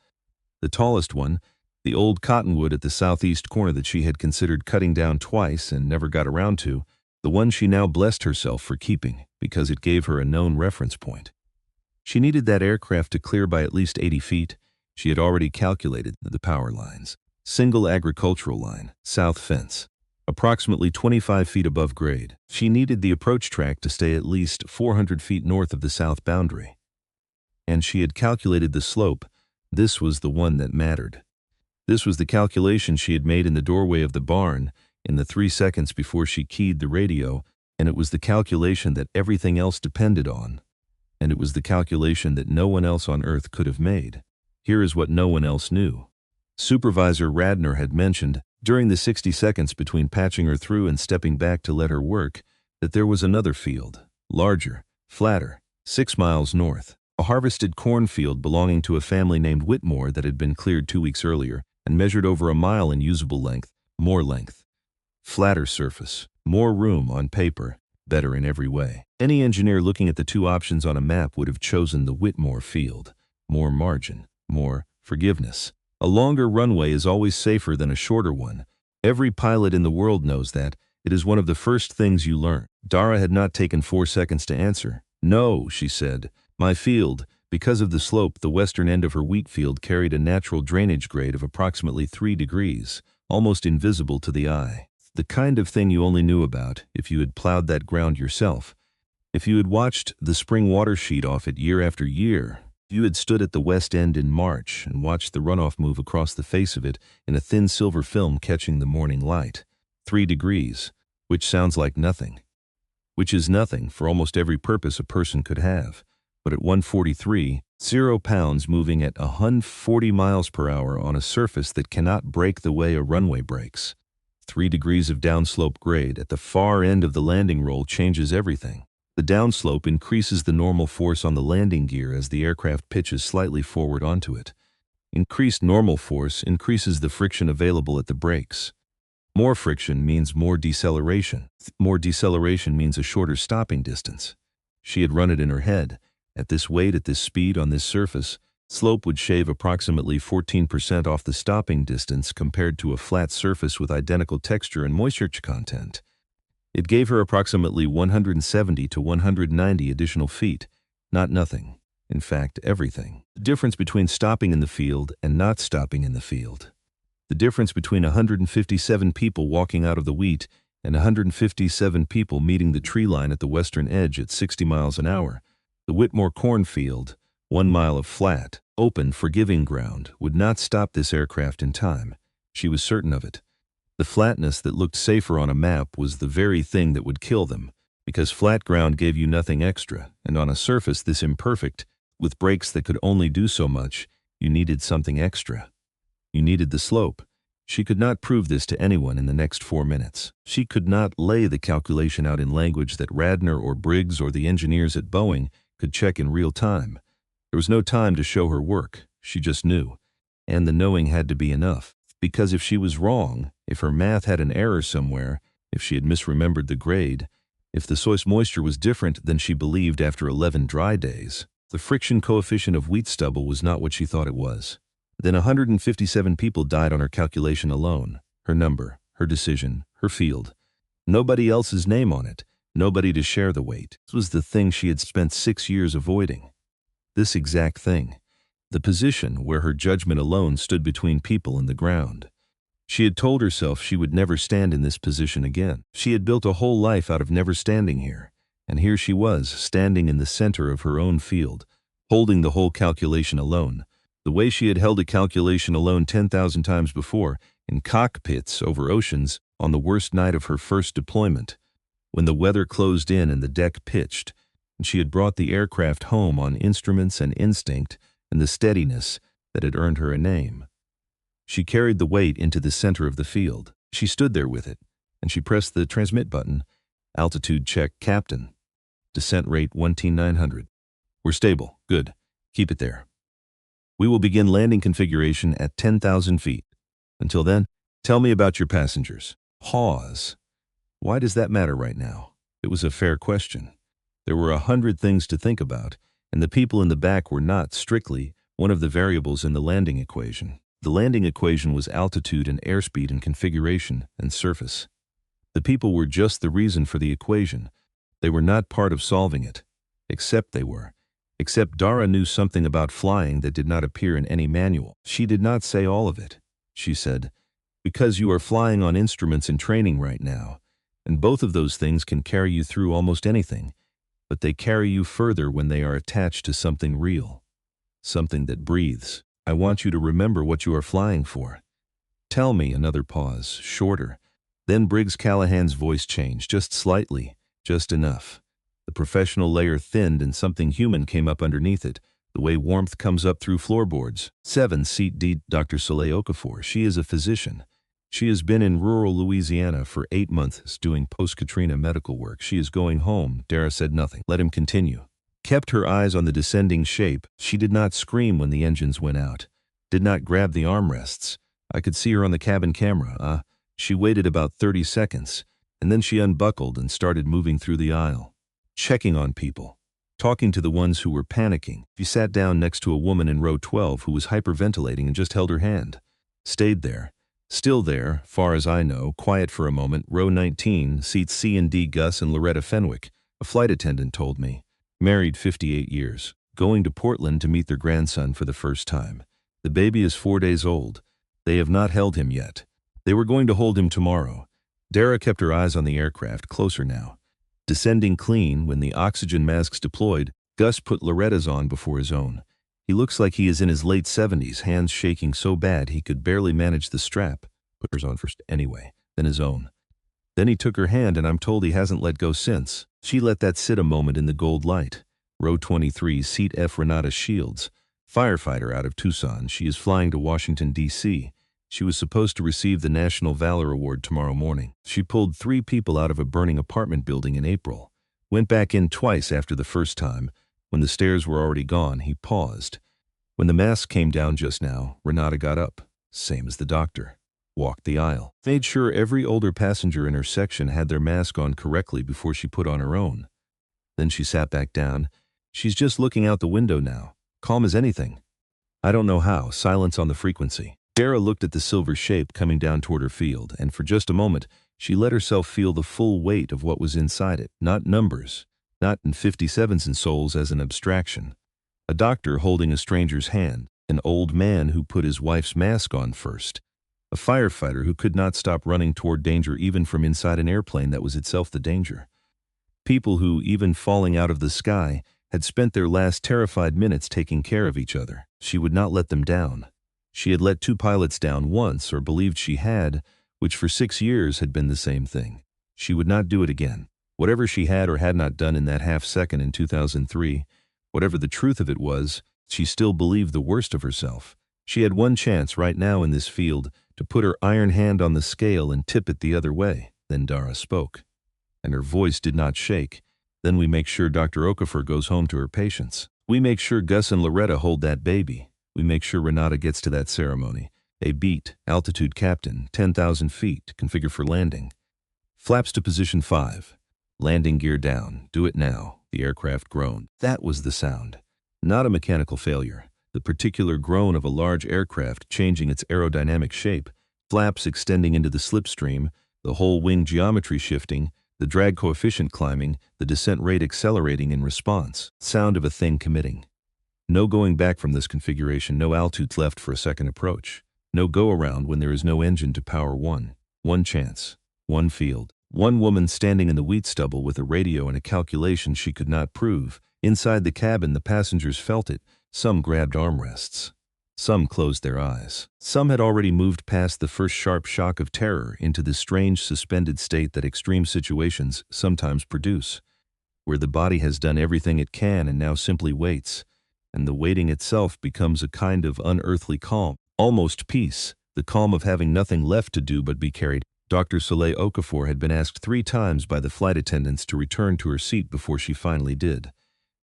Speaker 1: The tallest one, the old cottonwood at the southeast corner that she had considered cutting down twice and never got around to, the one she now blessed herself for keeping because it gave her a known reference point. She needed that aircraft to clear by at least 80 feet. She had already calculated the power lines. Single agricultural line, south fence, approximately 25 feet above grade. She needed the approach track to stay at least 400 feet north of the south boundary. And she had calculated the slope. This was the one that mattered. This was the calculation she had made in the doorway of the barn in the 3 seconds before she keyed the radio, and it was the calculation that everything else depended on. And it was the calculation that no one else on Earth could have made. Here is what no one else knew. Supervisor Radner had mentioned, during the 60 seconds between patching her through and stepping back to let her work, that there was another field, larger, flatter, 6 miles north, a harvested cornfield belonging to a family named Whitmore that had been cleared 2 weeks earlier and measured over a mile in usable length, more length. Flatter surface, more room on paper, better in every way. Any engineer looking at the two options on a map would have chosen the Whitmore field. More margin, more forgiveness. A longer runway is always safer than a shorter one. Every pilot in the world knows that. It is one of the first things you learn. Dara had not taken 4 seconds to answer. No, she said. My field, because of the slope, the western end of her wheat field carried a natural drainage grade of approximately 3 degrees, almost invisible to the eye. The kind of thing you only knew about if you had plowed that ground yourself. If you had watched the spring water sheet off it year after year. If you had stood at the west end in March and watched the runoff move across the face of it in a thin silver film catching the morning light. 3 degrees, which sounds like nothing. Which is nothing for almost every purpose a person could have. But at 143, 0 pounds moving at 140 miles per hour on a surface that cannot break the way a runway breaks. 3 degrees of downslope grade at the far end of the landing roll changes everything. The downslope increases the normal force on the landing gear as the aircraft pitches slightly forward onto it. Increased normal force increases the friction available at the brakes. More friction means more deceleration. More deceleration means a shorter stopping distance. She had run it in her head. At this weight, at this speed, on this surface, slope would shave approximately 14% off the stopping distance compared to a flat surface with identical texture and moisture content. It gave her approximately 170 to 190 additional feet. Not nothing. In fact, everything. The difference between stopping in the field and not stopping in the field. The difference between 157 people walking out of the wheat and 157 people meeting the tree line at the western edge at 60 miles an hour. The Whitmore cornfield, 1 mile of flat, open, forgiving ground, would not stop this aircraft in time. She was certain of it. The flatness that looked safer on a map was the very thing that would kill them, because flat ground gave you nothing extra, and on a surface this imperfect, with brakes that could only do so much, you needed something extra. You needed the slope. She could not prove this to anyone in the next 4 minutes. She could not lay the calculation out in language that Radner or Briggs or the engineers at Boeing could check in real time. There was no time to show her work. She just knew. And the knowing had to be enough. Because if she was wrong, if her math had an error somewhere, if she had misremembered the grade, if the soil moisture was different than she believed after 11 dry days, the friction coefficient of wheat stubble was not what she thought it was. Then 157 people died on her calculation alone. Her number, her decision, her field. Nobody else's name on it, nobody to share the weight. This was the thing she had spent 6 years avoiding. This exact thing. The position where her judgment alone stood between people and the ground. She had told herself she would never stand in this position again. She had built a whole life out of never standing here, and here she was, standing in the center of her own field, holding the whole calculation alone, the way she had held a calculation alone 10,000 times before, in cockpits over oceans, on the worst night of her first deployment, when the weather closed in and the deck pitched, and she had brought the aircraft home on instruments and instinct and the steadiness that had earned her a name. She carried the weight into the center of the field. She stood there with it, and she pressed the transmit button. Altitude check, Captain. Descent rate 1,900. We're stable. Good. Keep it there. We will begin landing configuration at 10,000 feet. Until then, tell me about your passengers. Pause. Why does that matter right now? It was a fair question. There were 100 things to think about, and the people in the back were not, strictly, one of the variables in the landing equation. The landing equation was altitude and airspeed and configuration and surface. The people were just the reason for the equation. They were not part of solving it. Except they were. Except Dara knew something about flying that did not appear in any manual. She did not say all of it. She said, "Because you are flying on instruments in training right now, and both of those things can carry you through almost anything, but they carry you further when they are attached to something real, something that breathes. I want you to remember what you are flying for. Tell me," another pause, shorter. Then Briggs Callahan's voice changed, just slightly, just enough. The professional layer thinned and something human came up underneath it, the way warmth comes up through floorboards. 7 Seat D. Dr. Soleil Okafor. She is a physician. She has been in rural Louisiana for 8 months doing post-Katrina medical work. She is going home. Dara said nothing. Let him continue. Kept her eyes on the descending shape. She did not scream when the engines went out. Did not grab the armrests. I could see her on the cabin camera. She waited about 30 seconds, and then she unbuckled and started moving through the aisle, checking on people, talking to the ones who were panicking. She sat down next to a woman in row 12 who was hyperventilating and just held her hand. Stayed there. Still there, far as I know, quiet for a moment. Row 19, seats C and D. Gus and Loretta Fenwick, a flight attendant told me. Married 58 years. Going to Portland to meet their grandson for the first time. The baby is 4 days old. They have not held him yet. They were going to hold him tomorrow. Dara kept her eyes on the aircraft, closer now. Descending clean, when the oxygen masks deployed, Gus put Loretta's on before his own. He looks like he is in his late 70s, hands shaking so bad he could barely manage the strap. Put hers on first anyway, then his own. Then he took her hand, and I'm told he hasn't let go since. She let that sit a moment in the gold light. Row 23, Seat F. Renata Shields, firefighter out of Tucson. She is flying to Washington, D.C. She was supposed to receive the National Valor Award tomorrow morning. She pulled 3 people out of a burning apartment building in April. Went back in twice after the first time. When the stairs were already gone, he paused. When the mask came down just now, Renata got up, same as the doctor. Walked the aisle. Made sure every older passenger in her section had their mask on correctly before she put on her own. Then she sat back down. She's just looking out the window now, calm as anything. I don't know how, silence on the frequency. Dara looked at the silver shape coming down toward her field, and for just a moment, she let herself feel the full weight of what was inside it, not numbers, not in 57s and souls as an abstraction. A doctor holding a stranger's hand, an old man who put his wife's mask on first, a firefighter who could not stop running toward danger even from inside an airplane that was itself the danger. People who, even falling out of the sky, had spent their last terrified minutes taking care of each other. She would not let them down. She had let 2 pilots down once, or believed she had, which for 6 years had been the same thing. She would not do it again. Whatever she had or had not done in that half-second in 2003, whatever the truth of it was, she still believed the worst of herself. She had one chance right now in this field to put her iron hand on the scale and tip it the other way. Then Dara spoke, and her voice did not shake. Then we make sure Dr. Okafor goes home to her patients. We make sure Gus and Loretta hold that baby. We make sure Renata gets to that ceremony. A beat, altitude captain, 10,000 feet, configure for landing. Flaps to position 5. Landing gear down. Do it now. The aircraft groaned. That was the sound. Not a mechanical failure. The particular groan of a large aircraft changing its aerodynamic shape, flaps extending into the slipstream, The whole wing geometry shifting, the drag coefficient climbing, the descent rate accelerating in response. Sound of a thing committing. No going back from this configuration, no altitudes left for a second approach. No go-around when there is no engine to power one. One chance. One field. One woman standing in the wheat stubble with a radio and a calculation she could not prove. Inside the cabin, the passengers felt it. Some grabbed armrests. Some closed their eyes. Some had already moved past the first sharp shock of terror into the strange suspended state that extreme situations sometimes produce, where the body has done everything it can and now simply waits, and the waiting itself becomes a kind of unearthly calm, almost peace, the calm of having nothing left to do but be carried. Dr. Soleil Okafor had been asked 3 times by the flight attendants to return to her seat before she finally did.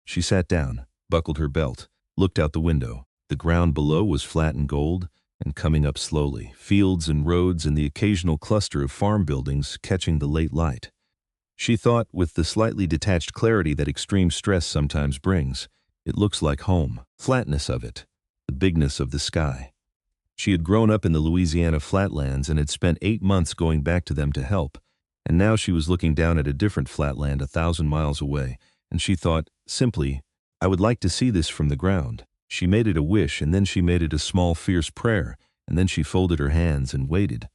Speaker 1: She sat down, buckled her belt, looked out the window. The ground below was flat and gold, and coming up slowly, fields and roads and the occasional cluster of farm buildings catching the late light. She thought, with the slightly detached clarity that extreme stress sometimes brings, it looks like home. Flatness of it, the bigness of the sky. She had grown up in the Louisiana flatlands and had spent 8 months going back to them to help, and now she was looking down at a different flatland 1,000 miles away, and she thought, simply, I would like to see this from the ground. She made it a wish, and then she made it a small, fierce prayer, and then she folded her hands and waited.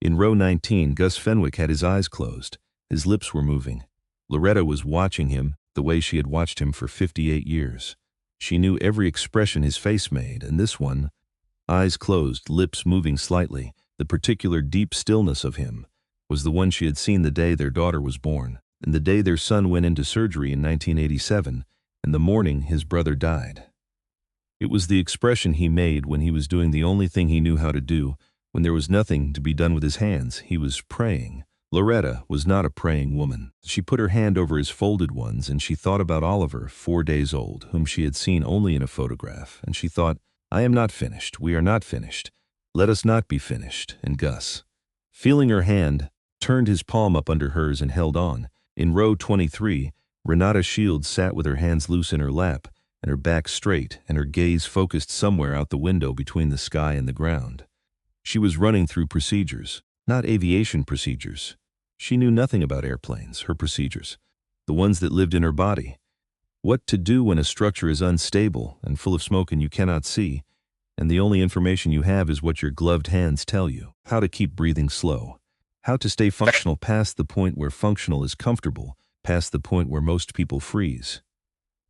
Speaker 1: In row 19, Gus Fenwick had his eyes closed. His lips were moving. Loretta was watching him the way she had watched him for 58 years. She knew every expression his face made, and this one, eyes closed, lips moving slightly, the particular deep stillness of him, was the one she had seen the day their daughter was born, and the day their son went into surgery in 1987, and the morning his brother died. It was the expression he made when he was doing the only thing he knew how to do, when there was nothing to be done with his hands. He was praying. Loretta was not a praying woman. She put her hand over his folded ones, and she thought about Oliver, 4 days old, whom she had seen only in a photograph, and she thought, I am not finished. We are not finished. Let us not be finished. And Gus, feeling her hand, turned his palm up under hers and held on. In row 23, Renata Shields sat with her hands loose in her lap, and her back straight, and her gaze focused somewhere out the window between the sky and the ground. She was running through procedures, not aviation procedures. She knew nothing about airplanes, her procedures, the ones that lived in her body. What to do when a structure is unstable and full of smoke and you cannot see, and the only information you have is what your gloved hands tell you. How to keep breathing slow. How to stay functional past the point where functional is comfortable, past the point where most people freeze.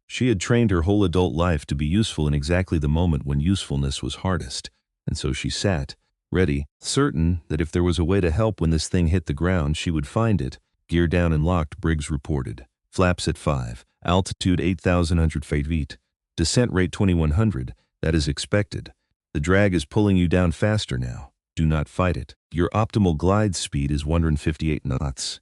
Speaker 1: She had trained her whole adult life to be useful in exactly the moment when usefulness was hardest, and so she sat, ready, certain that if there was a way to help when this thing hit the ground, she would find it. Gear down and locked, Briggs reported. Flaps at 5, altitude 8,100 feet. Descent rate 2,100, that is expected. The drag is pulling you down faster now. Do not fight it. Your optimal glide speed is 158 knots.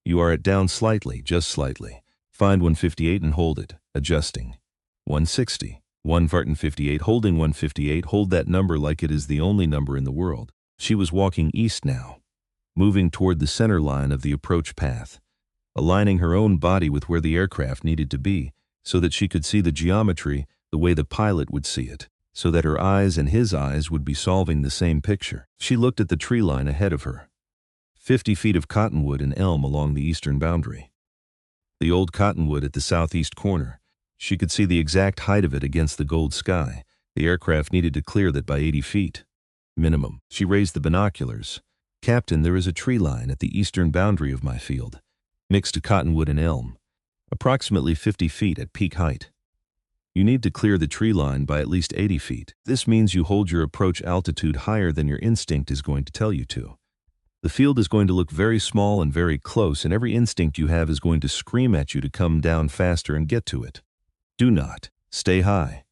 Speaker 1: You are at down slightly, just slightly. Find 158 and hold it, adjusting. 160, 158, holding 158, hold that number like it is the only number in the world. She was walking east now, moving toward the center line of the approach path, aligning her own body with where the aircraft needed to be, so that she could see the geometry the way the pilot would see it, so that her eyes and his eyes would be solving the same picture. She looked at the tree line ahead of her. 50 feet of cottonwood and elm along the eastern boundary. The old cottonwood at the southeast corner. She could see the exact height of it against the gold sky. The aircraft needed to clear that by 80 feet. Minimum. She raised the binoculars. Captain, there is a tree line at the eastern boundary of my field, mixed to cottonwood and elm, approximately 50 feet at peak height. You need to clear the tree line by at least 80 feet. This means you hold your approach altitude higher than your instinct is going to tell you to. The field is going to look very small and very close, and every instinct you have is going to scream at you to come down faster and get to it. Do not. Stay high.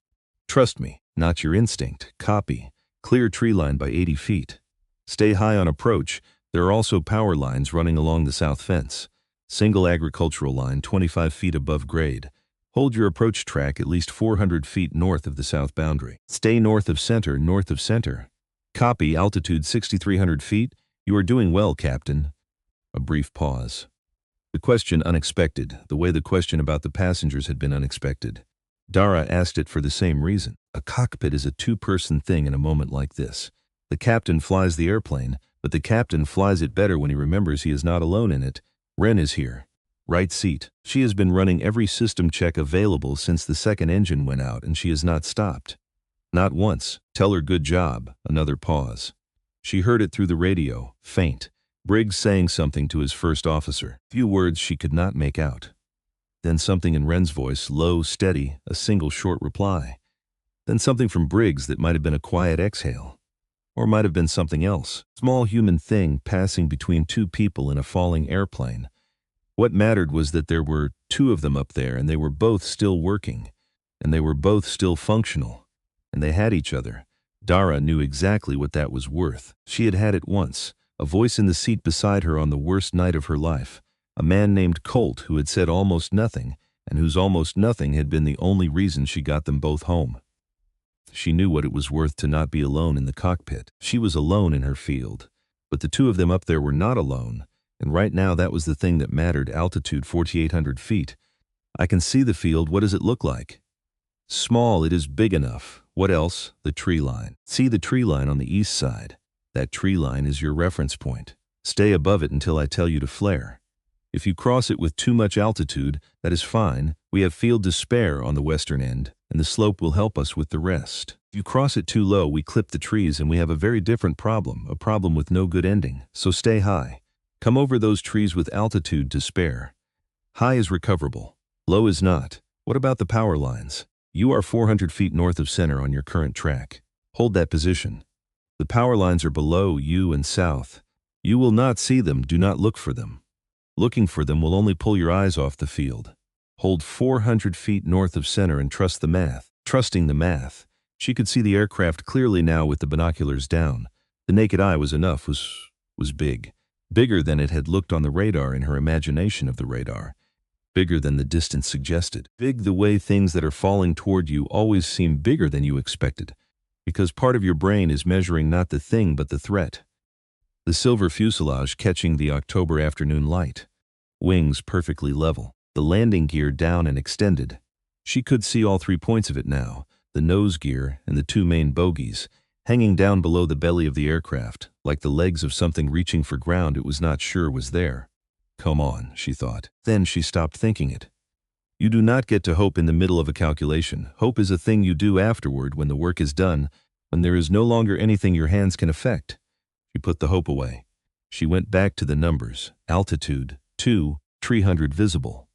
Speaker 1: Trust me, not your instinct. Copy. Clear tree line by 80 feet. Stay high on approach. There are also power lines running along the south fence. Single agricultural line 25 feet above grade. Hold your approach track at least 400 feet north of the south boundary. Stay north of center, north of center. Copy. Altitude 6,300 feet. You are doing well, Captain. A brief pause. The question unexpected, the way the question about the passengers had been unexpected. Dara asked it for the same reason. A cockpit is a two-person thing in a moment like this. The captain flies the airplane, But the captain flies it better when he remembers he is not alone in it. Wren is here. Right seat. She has been running every system check available since the second engine went out, and she has not stopped. Not once. Tell her good job. Another pause. She heard it through the radio, faint. Briggs saying something to his first officer. Few words she could not make out. Then something in Wren's voice, low, steady, a single short reply. Then something from Briggs that might have been a quiet exhale. Or might have been something else. Small human thing passing between two people in a falling airplane. What mattered was that there were two of them up there, and they were both still working. And they were both still functional. And they had each other. Dara knew exactly what that was worth. She had had it once. A voice in the seat beside her on the worst night of her life. A man named Colt who had said almost nothing, and whose almost nothing had been the only reason she got them both home. She knew what it was worth to not be alone in the cockpit. She was alone in her field. But the two of them up there were not alone. And right now that was the thing that mattered, altitude 4,800 feet. I can see the field. What does it look like? Small, it is big enough. What else? The tree line. See the tree line on the east side. That tree line is your reference point. Stay above it until I tell you to flare. If you cross it with too much altitude, that is fine. We have field to spare on the western end, and the slope will help us with the rest. If you cross it too low, we clip the trees and we have a very different problem, a problem with no good ending. So stay high. Come over those trees with altitude to spare. High is recoverable. Low is not. What about the power lines? You are 400 feet north of center on your current track. Hold that position. The power lines are below you and south. You will not see them. Do not look for them. Looking for them will only pull your eyes off the field. Hold 400 feet north of center and trust the math. Trusting the math. She could see the aircraft clearly now with the binoculars down. The naked eye was enough, was big. Bigger than it had looked on the radar in her imagination of the radar. Bigger than the distance suggested. Big the way things that are falling toward you always seem bigger than you expected. Because part of your brain is measuring not the thing but the threat. The silver fuselage catching the October afternoon light. Wings perfectly level. The landing gear down and extended. She could see all 3 points of it now. The nose gear and the two main bogies, hanging down below the belly of the aircraft, like the legs of something reaching for ground it was not sure was there. Come on, she thought. Then she stopped thinking it. You do not get to hope in the middle of a calculation. Hope is a thing you do afterward when the work is done, when there is no longer anything your hands can affect. She put the hope away. She went back to the numbers. Altitude, 300 visible.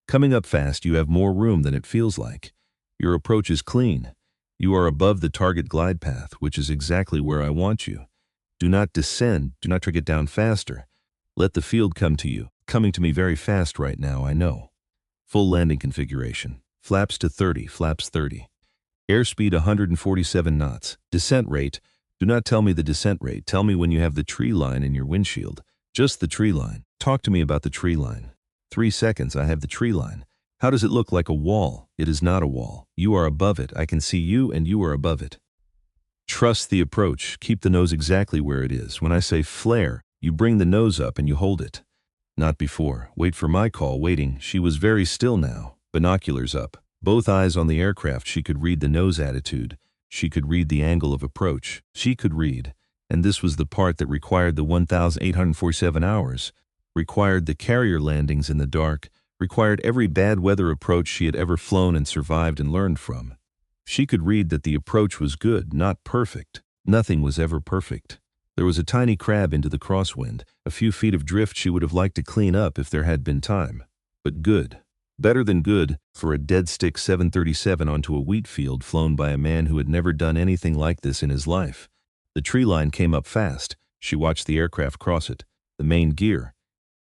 Speaker 1: Coming up fast, you have more room than it feels like. Your approach is clean. You are above the target glide path, which is exactly where I want you. Do not descend. Do not try to get down faster. Let the field come to you. Coming to me very fast right now, I know. Full landing configuration. Flaps to 30, flaps 30. Airspeed 147 knots. Descent rate. Do not tell me the descent rate. Tell me when you have the tree line in your windshield. Just the tree line. Talk to me about the tree line. 3 seconds, I have the tree line. How does it look? Like a wall? It is not a wall. You are above it. I can see you and you are above it. Trust the approach. Keep the nose exactly where it is. When I say flare, you bring the nose up and you hold it. Not before. Wait for my call. Waiting. She was very still now. Binoculars up. Both eyes on the aircraft. She could read the nose attitude. She could read the angle of approach. She could read. And this was the part that required the 1,847 hours. Required the carrier landings in the dark. Required every bad weather approach she had ever flown and survived and learned from. She could read that the approach was good, not perfect. Nothing was ever perfect. There was a tiny crab into the crosswind, a few feet of drift she would have liked to clean up if there had been time. But good. Better than good for a dead stick 737 onto a wheat field flown by a man who had never done anything like this in his life. The tree line came up fast. She watched the aircraft cross it. The main gear.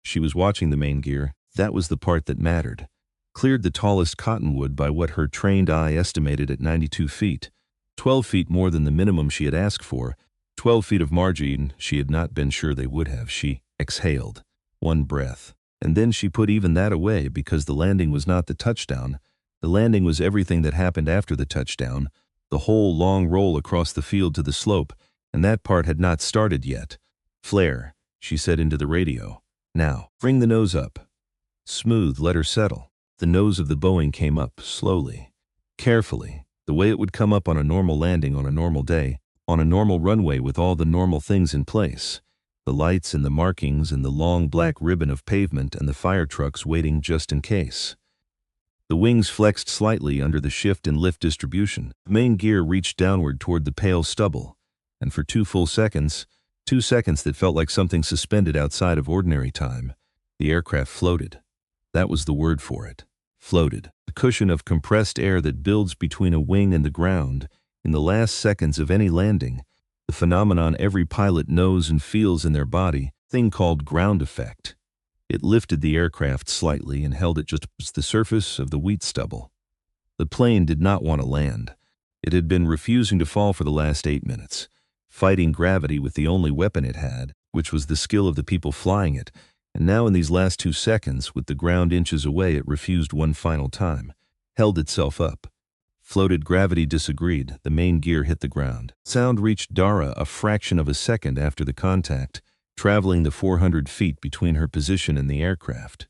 Speaker 1: She was watching the main gear. That was the part that mattered. Cleared the tallest cottonwood by what her trained eye estimated at 92 feet. 12 feet more than the minimum she had asked for. 12 feet of margin she had not been sure they would have. She exhaled. One breath. And then she put even that away because the landing was not the touchdown. The landing was everything that happened after the touchdown. The whole long roll across the field to the slope. And that part had not started yet. Flare, she said into the radio. Now, bring the nose up. Smooth, let her settle. The nose of the Boeing came up, slowly, carefully, the way it would come up on a normal landing on a normal day, on a normal runway with all the normal things in place. The lights and the markings and the long black ribbon of pavement and the fire trucks waiting just in case. The wings flexed slightly under the shift and lift distribution. The main gear reached downward toward the pale stubble, and for 2 full seconds, 2 seconds that felt like something suspended outside of ordinary time, the aircraft floated. That was the word for it. Floated. The cushion of compressed air that builds between a wing and the ground in the last seconds of any landing, the phenomenon every pilot knows and feels in their body, thing called ground effect. It lifted the aircraft slightly and held it just as the surface of the wheat stubble. The plane did not want to land. It had been refusing to fall for the last 8 minutes, fighting gravity with the only weapon it had, which was the skill of the people flying it, and now in these last 2 seconds, with the ground inches away, it refused one final time, held itself up. Floated. Gravity disagreed. The main gear hit the ground. Sound reached Dara a fraction of a second after the contact, traveling the 400 feet between her position and the aircraft.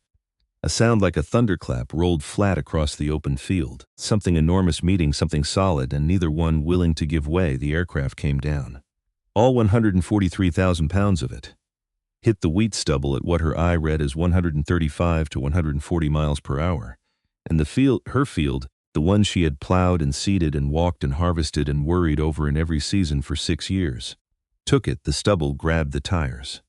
Speaker 1: A sound like a thunderclap rolled flat across the open field. Something enormous meeting something solid, and neither one willing to give way. The aircraft came down. All 143,000 pounds of it. Hit the wheat stubble at what her eye read as 135 to 140 miles per hour. And the field, her field, the one she had plowed and seeded and walked and harvested and worried over in every season for 6 years. Took it. The stubble grabbed the tires.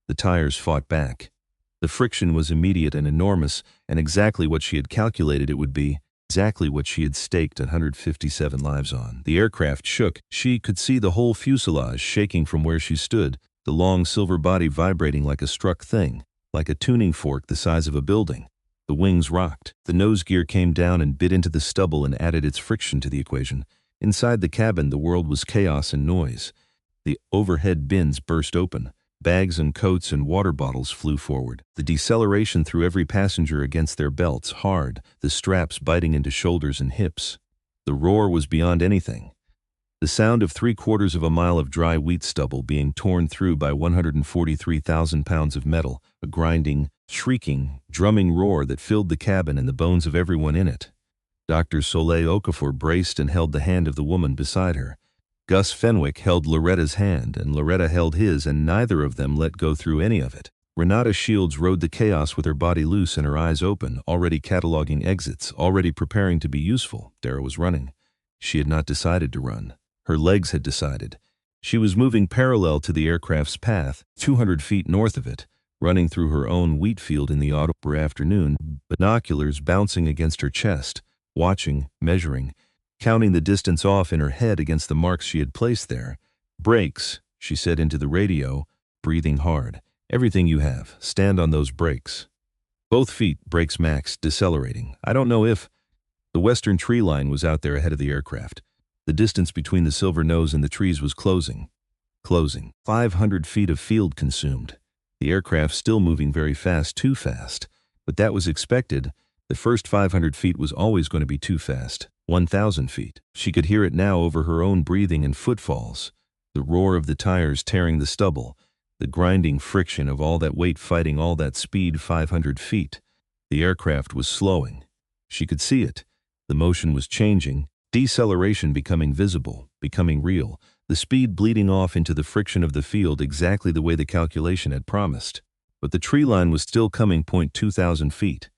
Speaker 1: The tires fought back. The friction was immediate and enormous, and exactly what she had calculated it would be, exactly what she had staked 157 lives on. The aircraft shook. She could see the whole fuselage shaking from where she stood, the long silver body vibrating like a struck thing, like a tuning fork the size of a building. The wings rocked. The nose gear came down and bit into the stubble and added its friction to the equation. Inside the cabin, the world was chaos and noise. The overhead bins burst open. Bags and coats and water bottles flew forward. The deceleration threw every passenger against their belts, hard, the straps biting into shoulders and hips. The roar was beyond anything. The sound of 3/4 of a mile of dry wheat stubble being torn through by 143,000 pounds of metal, a grinding, shrieking, drumming roar that filled the cabin and the bones of everyone in it. Dr. Soleil Okafor braced and held the hand of the woman beside her. Gus Fenwick held Loretta's hand, and Loretta held his, and neither of them let go through any of it. Renata Shields rode the chaos with her body loose and her eyes open, already cataloging exits, already preparing to be useful. Dara was running. She had not decided to run. Her legs had decided. She was moving parallel to the aircraft's path, 200 feet north of it, running through her own wheat field in the autumn afternoon, binoculars bouncing against her chest, watching, measuring, counting the distance off in her head against the marks she had placed there. "Brakes," she said into the radio, breathing hard. "Everything you have. Stand on those brakes." Both feet, brakes max, decelerating. I don't know if... The western tree line was out there ahead of the aircraft. The distance between the silver nose and the trees was closing. Closing. 500 feet of field consumed. The aircraft still moving very fast, too fast. But that was expected. The first 500 feet was always going to be too fast. 1,000 feet. She could hear it now over her own breathing and footfalls. The roar of the tires tearing the stubble. The grinding friction of all that weight fighting all that speed. 500 feet. The aircraft was slowing. She could see it. The motion was changing. Deceleration becoming visible, becoming real. The speed bleeding off into the friction of the field exactly the way the calculation had promised. But the tree line was still coming. 2,000 feet.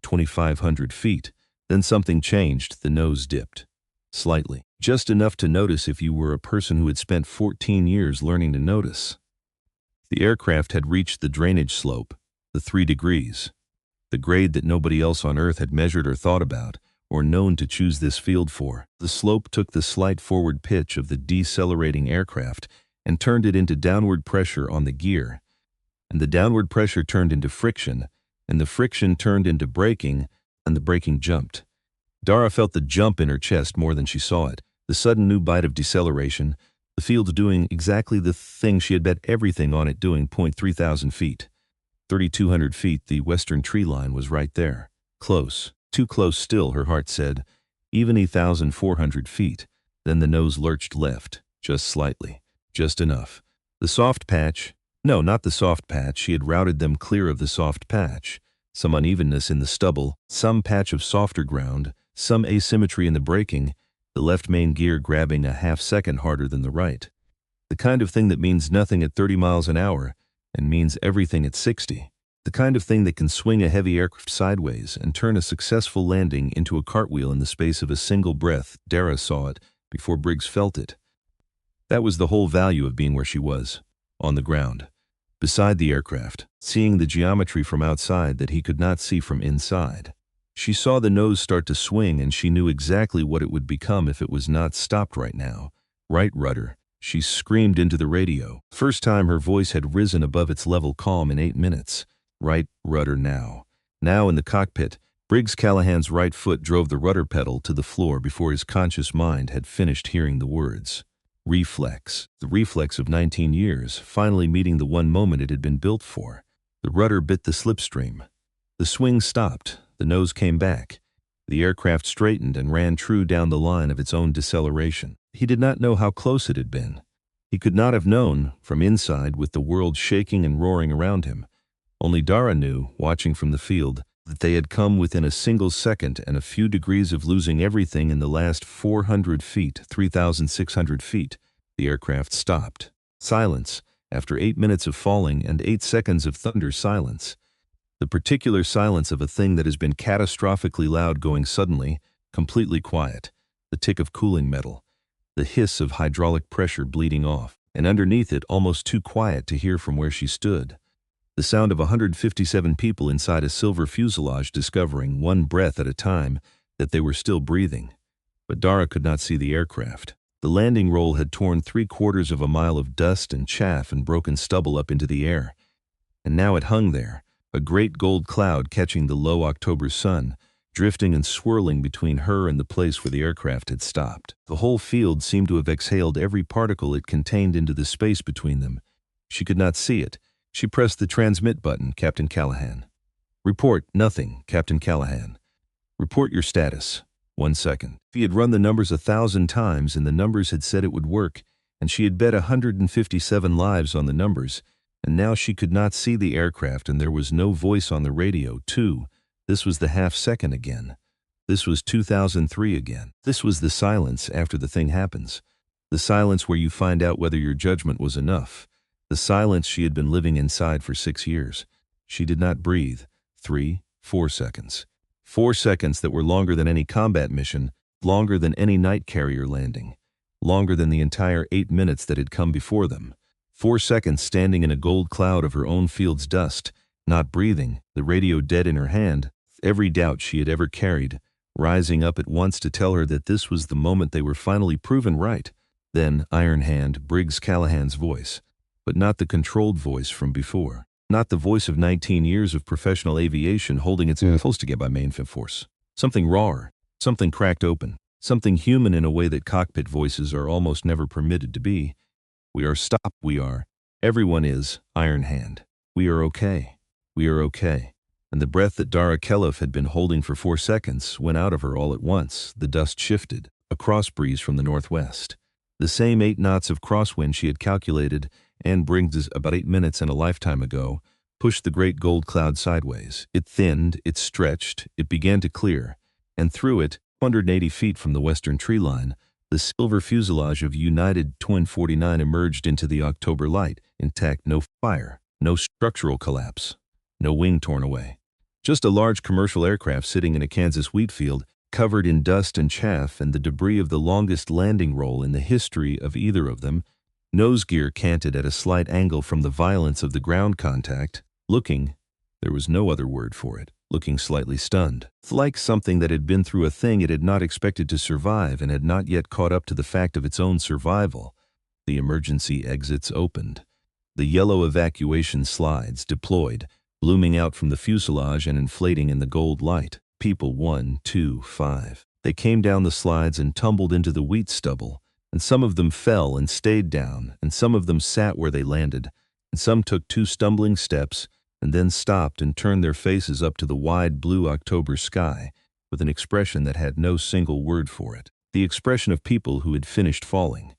Speaker 1: 2,500 feet. Then something changed. The nose dipped. Slightly. Just enough to notice if you were a person who had spent 14 years learning to notice. The aircraft had reached the drainage slope, the 3 degrees. The grade that nobody else on Earth had measured or thought about, or known to choose this field for. The slope took the slight forward pitch of the decelerating aircraft and turned it into downward pressure on the gear. And the downward pressure turned into friction, and the friction turned into braking, and the braking jumped. Dara felt the jump in her chest more than she saw it, the sudden new bite of deceleration, the field doing exactly the thing she had bet everything on it doing. 3,000 feet. 3,200 feet, the western tree line was right there. Close. Too close still, her heart said. Even 1,400 feet. Then the nose lurched left, just slightly. Just enough. The soft patch. No, not the soft patch. She had routed them clear of the soft patch. Some unevenness in the stubble, some patch of softer ground, some asymmetry in the braking, the left main gear grabbing a half second harder than the right. The kind of thing that means nothing at 30 miles an hour, and means everything at 60. The kind of thing that can swing a heavy aircraft sideways and turn a successful landing into a cartwheel in the space of a single breath. Dara saw it before Briggs felt it. That was the whole value of being where she was, on the ground, beside the aircraft, seeing the geometry from outside that he could not see from inside. She saw the nose start to swing, and she knew exactly what it would become if it was not stopped right now. Right rudder, she screamed into the radio. First time her voice had risen above its level calm in 8 minutes. Right rudder now. Now in the cockpit, Briggs Callahan's right foot drove the rudder pedal to the floor before his conscious mind had finished hearing the words. Reflex, the reflex of 19 years, finally meeting the one moment it had been built for. The rudder bit the slipstream. The swing stopped, the nose came back. The aircraft straightened and ran true down the line of its own deceleration. He did not know how close it had been. He could not have known, from inside, with the world shaking and roaring around him. Only Dara knew, watching from the field, that they had come within a single second and a few degrees of losing everything in the last 400 feet, 3,600 feet. The aircraft stopped. Silence, after 8 minutes of falling and 8 seconds of thunder silence. The particular silence of a thing that has been catastrophically loud going suddenly, completely quiet. The tick of cooling metal. The hiss of hydraulic pressure bleeding off. And underneath it, almost too quiet to hear from where she stood. The sound of 157 people inside a silver fuselage discovering, one breath at a time, that they were still breathing. But Dara could not see the aircraft. The landing roll had torn 3/4 of a mile of dust and chaff and broken stubble up into the air. And now it hung there, a great gold cloud catching the low October sun, drifting and swirling between her and the place where the aircraft had stopped. The whole field seemed to have exhaled every particle it contained into the space between them. She could not see it. She pressed the transmit button. Captain Callahan. Report, nothing, Captain Callahan. Report your status. 1 second. He had run the numbers 1,000 times, and the numbers had said it would work, and she had bet 157 lives on the numbers, and now she could not see the aircraft, and there was no voice on the radio. 2. This was the half-second again. This was 2003 again. This was the silence after the thing happens. The silence where you find out whether your judgment was enough. The silence she had been living inside for 6 years. She did not breathe. 3, 4 seconds. 4 seconds that were longer than any combat mission, longer than any night carrier landing, longer than the entire 8 minutes that had come before them. 4 seconds standing in a gold cloud of her own field's dust, not breathing, the radio dead in her hand, every doubt she had ever carried, rising up at once to tell her that this was the moment they were finally proven right. Then, iron hand, Briggs Callahan's voice. But not the controlled voice from before. Not the voice of 19 years of professional aviation holding its pulse together by main force. Something rawer, something cracked open, something human in a way that cockpit voices are almost never permitted to be. We are stopped, we are. Everyone is, iron hand. We are okay. We are okay. And the breath that Dara Kelev had been holding for 4 seconds went out of her all at once. The dust shifted, a cross breeze from the northwest. The same 8 knots of crosswind she had calculated and Briggs about 8 minutes and a lifetime ago, pushed the great gold cloud sideways. It thinned, it stretched, it began to clear, and through it, 180 feet from the western tree line, the silver fuselage of United Twin 49 emerged into the October light, intact, no fire, no structural collapse, no wing torn away. Just a large commercial aircraft sitting in a Kansas wheat field, covered in dust and chaff and the debris of the longest landing roll in the history of either of them, nose gear canted at a slight angle from the violence of the ground contact, looking, there was no other word for it, looking slightly stunned. Like something that had been through a thing it had not expected to survive and had not yet caught up to the fact of its own survival. The emergency exits opened. The yellow evacuation slides deployed, blooming out from the fuselage and inflating in the gold light. People 1, 2, 5. They came down the slides and tumbled into the wheat stubble, and some of them fell and stayed down, and some of them sat where they landed, and some took 2 stumbling steps, and then stopped and turned their faces up to the wide blue October sky, with an expression that had no single word for it. The expression of people who had finished falling,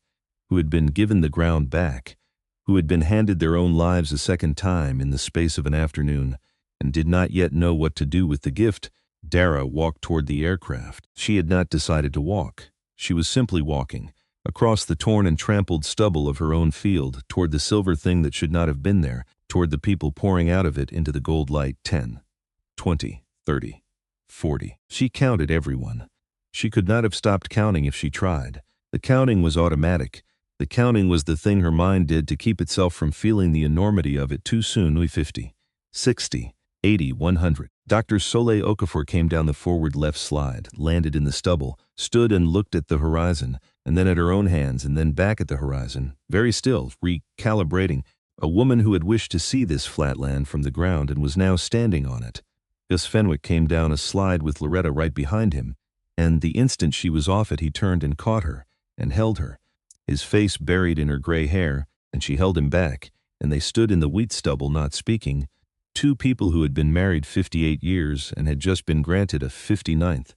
Speaker 1: who had been given the ground back, who had been handed their own lives a second time in the space of an afternoon, and did not yet know what to do with the gift. Dara walked toward the aircraft. She had not decided to walk. She was simply walking, across the torn and trampled stubble of her own field, toward the silver thing that should not have been there, toward the people pouring out of it into the gold light. 10, 20, 30, 40. She counted everyone. She could not have stopped counting if she tried. The counting was automatic. The counting was the thing her mind did to keep itself from feeling the enormity of it too soon. 50, 60, 80, 100. Dr. Soleil Okafor came down the forward left slide, landed in the stubble, stood and looked at the horizon, and then at her own hands, and then back at the horizon, very still, recalibrating. A woman who had wished to see this flatland from the ground and was now standing on it. Gus Fenwick came down a slide with Loretta right behind him, and the instant she was off it he turned and caught her, and held her, his face buried in her gray hair, and she held him back, and they stood in the wheat stubble not speaking, two people who had been married 58 years and had just been granted a 59th.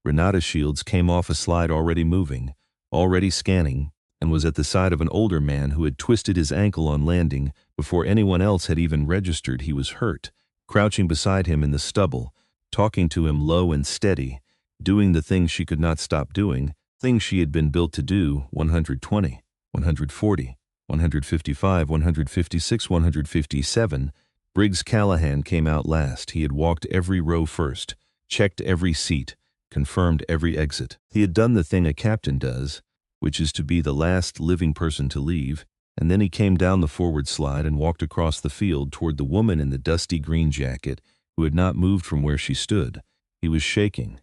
Speaker 1: Renata Shields came off a slide already moving, already scanning, and was at the side of an older man who had twisted his ankle on landing before anyone else had even registered he was hurt, crouching beside him in the stubble, talking to him low and steady, doing the things she could not stop doing, things she had been built to do. 120, 140, 155, 156, 157. Briggs Callahan came out last. He had walked every row first, checked every seat, confirmed every exit. He had done the thing a captain does, which is to be the last living person to leave, and then he came down the forward slide and walked across the field toward the woman in the dusty green jacket who had not moved from where she stood. He was shaking.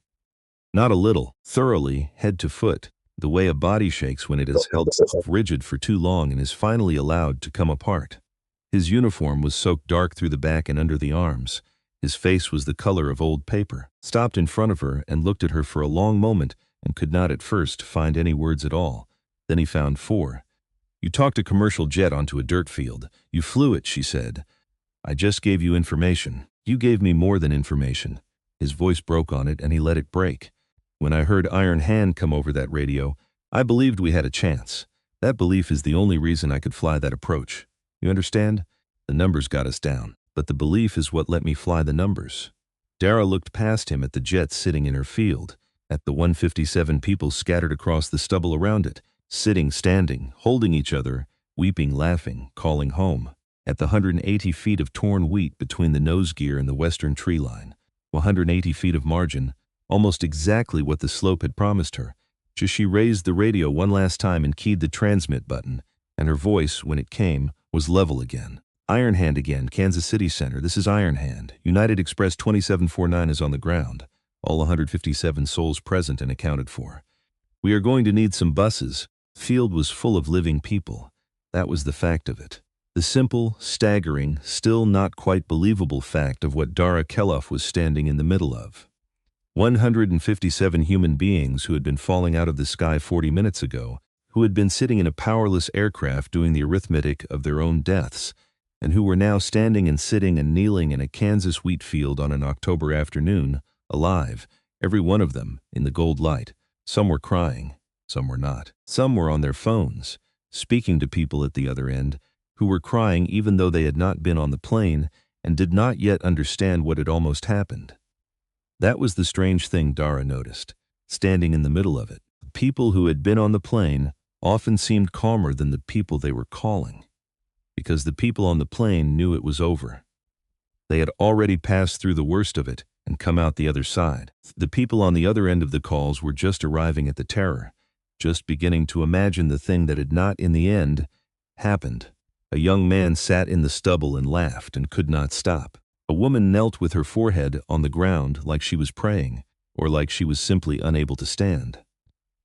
Speaker 1: Not a little, thoroughly, head to foot, the way a body shakes when it has held itself rigid for too long and is finally allowed to come apart. His uniform was soaked dark through the back and under the arms. His face was the color of old paper. Stopped in front of her and looked at her for a long moment and could not at first find any words at all. Then he found four. "You talked a commercial jet onto a dirt field. You flew it," she said. "I just gave you information. You gave me more than information." His voice broke on it and he let it break. "When I heard Iron Hand come over that radio, I believed we had a chance. That belief is the only reason I could fly that approach. You understand? The numbers got us down, but the belief is what let me fly the numbers." Dara looked past him at the jet sitting in her field, at the 157 people scattered across the stubble around it, sitting, standing, holding each other, weeping, laughing, calling home, at the 180 feet of torn wheat between the nose gear and the western tree line, 180 feet of margin, almost exactly what the slope had promised her. Just she raised the radio one last time and keyed the transmit button, and her voice, when it came, was level again. "Iron Hand again, Kansas City Center. This is Iron Hand. United Express 2749 is on the ground. All 157 souls present and accounted for. We are going to need some buses." The field was full of living people. That was the fact of it. The simple, staggering, still not quite believable fact of what Dara Keloff was standing in the middle of. 157 human beings who had been falling out of the sky 40 minutes ago, who had been sitting in a powerless aircraft doing the arithmetic of their own deaths, and who were now standing and sitting and kneeling in a Kansas wheat field on an October afternoon, alive, every one of them, in the gold light. Some were crying, some were not. Some were on their phones, speaking to people at the other end, who were crying even though they had not been on the plane and did not yet understand what had almost happened. That was the strange thing Dara noticed, standing in the middle of it. The people who had been on the plane often seemed calmer than the people they were calling, because the people on the plane knew it was over. They had already passed through the worst of it and come out the other side. The people on the other end of the calls were just arriving at the terror, just beginning to imagine the thing that had not, in the end, happened. A young man sat in the stubble and laughed and could not stop. A woman knelt with her forehead on the ground like she was praying, or like she was simply unable to stand.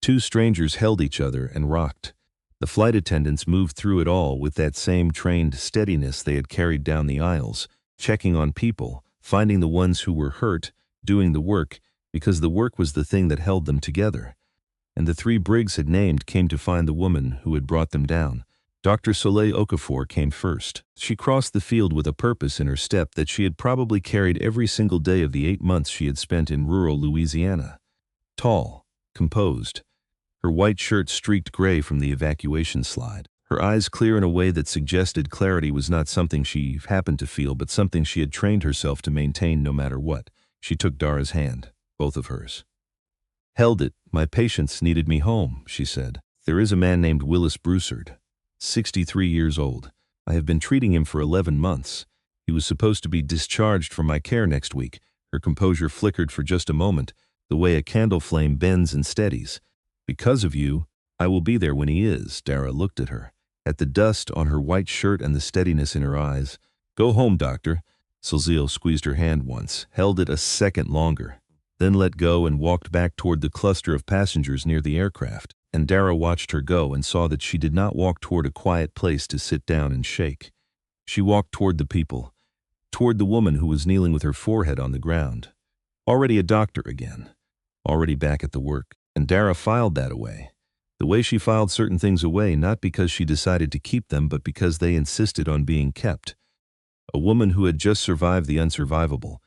Speaker 1: Two strangers held each other and rocked. The flight attendants moved through it all with that same trained steadiness they had carried down the aisles, checking on people, finding the ones who were hurt, doing the work, because the work was the thing that held them together. And the three Briggs had named came to find the woman who had brought them down. Dr. Soleil Okafor came first. She crossed the field with a purpose in her step that she had probably carried every single day of the 8 months she had spent in rural Louisiana. Tall, composed, her white shirt streaked gray from the evacuation slide, her eyes clear in a way that suggested clarity was not something she happened to feel, but something she had trained herself to maintain no matter what. She took Dara's hand, both of hers. "Held it. My patients needed me home," she said. "There is a man named Willis Broussard, 63 years old. I have been treating him for 11 months. He was supposed to be discharged from my care next week. Her composure flickered for just a moment, the way a candle flame bends and steadies. Because of you, I will be there when he is. Dara looked at her, at the dust on her white shirt and the steadiness in her eyes. Go home, doctor. Salzil squeezed her hand once, held it a second longer, then let go and walked back toward the cluster of passengers near the aircraft. And Dara watched her go and saw that she did not walk toward a quiet place to sit down and shake. She walked toward the people, toward the woman who was kneeling with her forehead on the ground. Already a doctor again, already back at the work. And Dara filed that away. The way she filed certain things away, not because she decided to keep them, but because they insisted on being kept. A woman who had just survived the unsurvivable,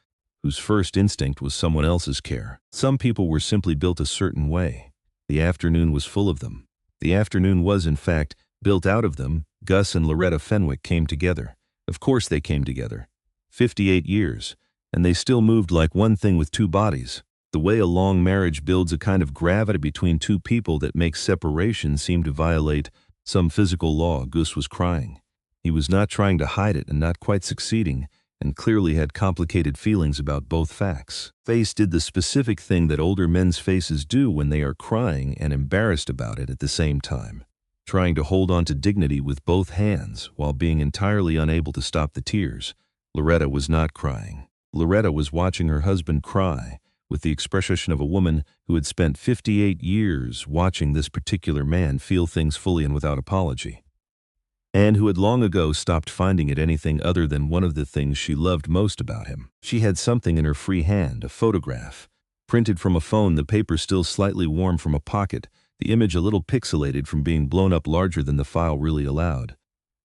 Speaker 1: whose first instinct was someone else's care. Some people were simply built a certain way. The afternoon was full of them. The afternoon was, in fact, built out of them. Gus and Loretta Fenwick came together. Of course they came together. 58 years, and they still moved like one thing with two bodies. The way a long marriage builds a kind of gravity between two people that makes separation seem to violate some physical law. Gus was crying. He was not trying to hide it and not quite succeeding, and clearly had complicated feelings about both facts. Face did the specific thing that older men's faces do when they are crying and embarrassed about it at the same time, trying to hold on to dignity with both hands while being entirely unable to stop the tears. Loretta was not crying. Loretta was watching her husband cry, with the expression of a woman who had spent 58 years watching this particular man feel things fully and without apology, and who had long ago stopped finding it anything other than one of the things she loved most about him. She had something in her free hand, a photograph, printed from a phone, the paper still slightly warm from a pocket, the image a little pixelated from being blown up larger than the file really allowed.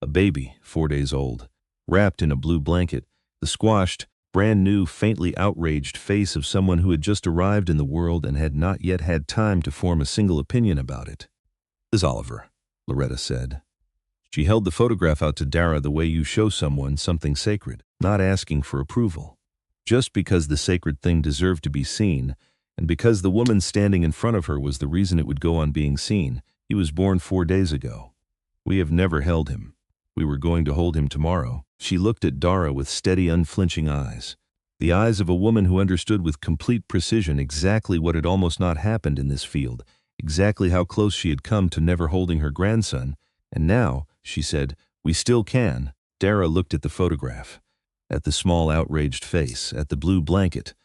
Speaker 1: A baby, 4 days old, wrapped in a blue blanket, the squashed, brand new, faintly outraged face of someone who had just arrived in the world and had not yet had time to form a single opinion about it. "This is Oliver," Loretta said. She held the photograph out to Dara the way you show someone something sacred, not asking for approval. Just because the sacred thing deserved to be seen, and because the woman standing in front of her was the reason it would go on being seen. He was born 4 days ago. We have never held him. We were going to hold him tomorrow. She looked at Dara with steady, unflinching eyes. The eyes of a woman who understood with complete precision exactly what had almost not happened in this field, exactly how close she had come to never holding her grandson. And now, she said, "We still can." Dara looked at the photograph, at the small outraged face, at the blue blanket,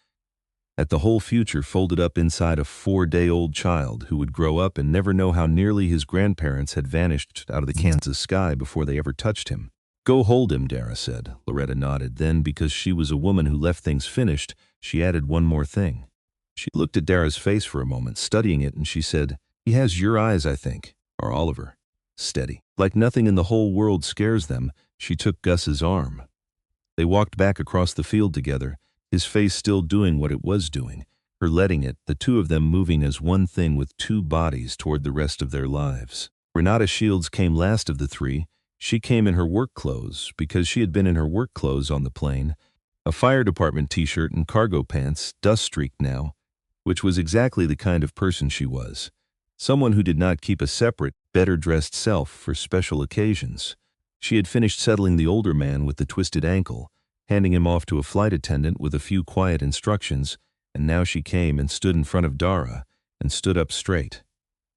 Speaker 1: at the whole future folded up inside a 4-day-old child who would grow up and never know how nearly his grandparents had vanished out of the Kansas sky before they ever touched him. "Go hold him," Dara said. Loretta nodded. Then, because she was a woman who left things finished, she added one more thing. She looked at Dara's face for a moment, studying it, and she said, "He has your eyes, I think, or Oliver." Steady. Like nothing in the whole world scares them, she took Gus's arm. They walked back across the field together, his face still doing what it was doing, her letting it, the two of them moving as one thing with two bodies toward the rest of their lives. Renata Shields came last of the three. She came in her work clothes, because she had been in her work clothes on the plane, a fire department t-shirt and cargo pants, dust-streaked now, which was exactly the kind of person she was. Someone who did not keep a separate, better-dressed self for special occasions. She had finished settling the older man with the twisted ankle, handing him off to a flight attendant with a few quiet instructions, and now she came and stood in front of Dara, and stood up straight.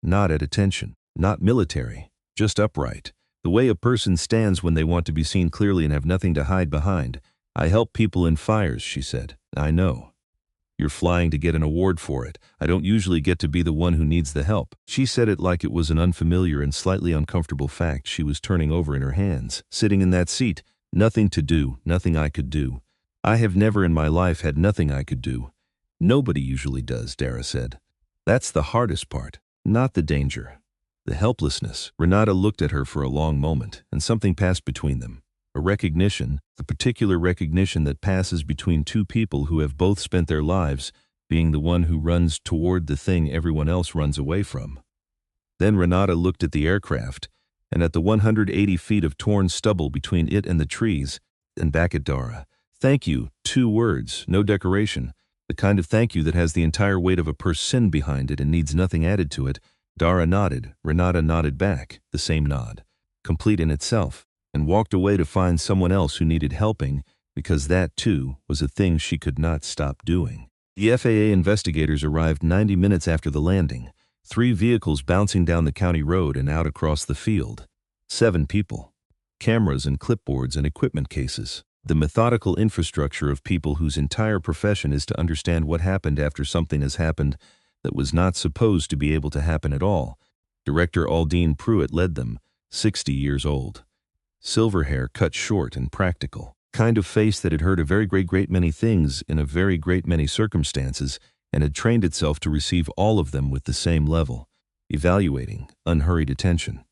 Speaker 1: Not at attention, not military, just upright. The way a person stands when they want to be seen clearly and have nothing to hide behind. "I help people in fires," she said. "I know. You're flying to get an award for it. I don't usually get to be the one who needs the help." She said it like it was an unfamiliar and slightly uncomfortable fact she was turning over in her hands. "Sitting in that seat, nothing to do, nothing I could do. I have never in my life had nothing I could do." "Nobody usually does," Dara said. "That's the hardest part, not the danger. The helplessness." Renata looked at her for a long moment, and something passed between them. A recognition, the particular recognition that passes between two people who have both spent their lives being the one who runs toward the thing everyone else runs away from. Then Renata looked at the aircraft, and at the 180 feet of torn stubble between it and the trees, and back at Dara. "Thank you," 2 words, no decoration, the kind of thank you that has the entire weight of a person behind it and needs nothing added to it. Dara nodded. Renata nodded back, the same nod, complete in itself. and walked away to find someone else who needed helping, because that, too, was a thing she could not stop doing. The FAA investigators arrived 90 minutes after the landing, 3 vehicles bouncing down the county road and out across the field. 7 people. Cameras and clipboards and equipment cases. The methodical infrastructure of people whose entire profession is to understand what happened after something has happened that was not supposed to be able to happen at all. Director Aldine Pruitt led them, 60 years old. Silver hair cut short and practical. Kind of face that had heard a very great many things in a very great many circumstances and had trained itself to receive all of them with the same level. Evaluating, unhurried attention.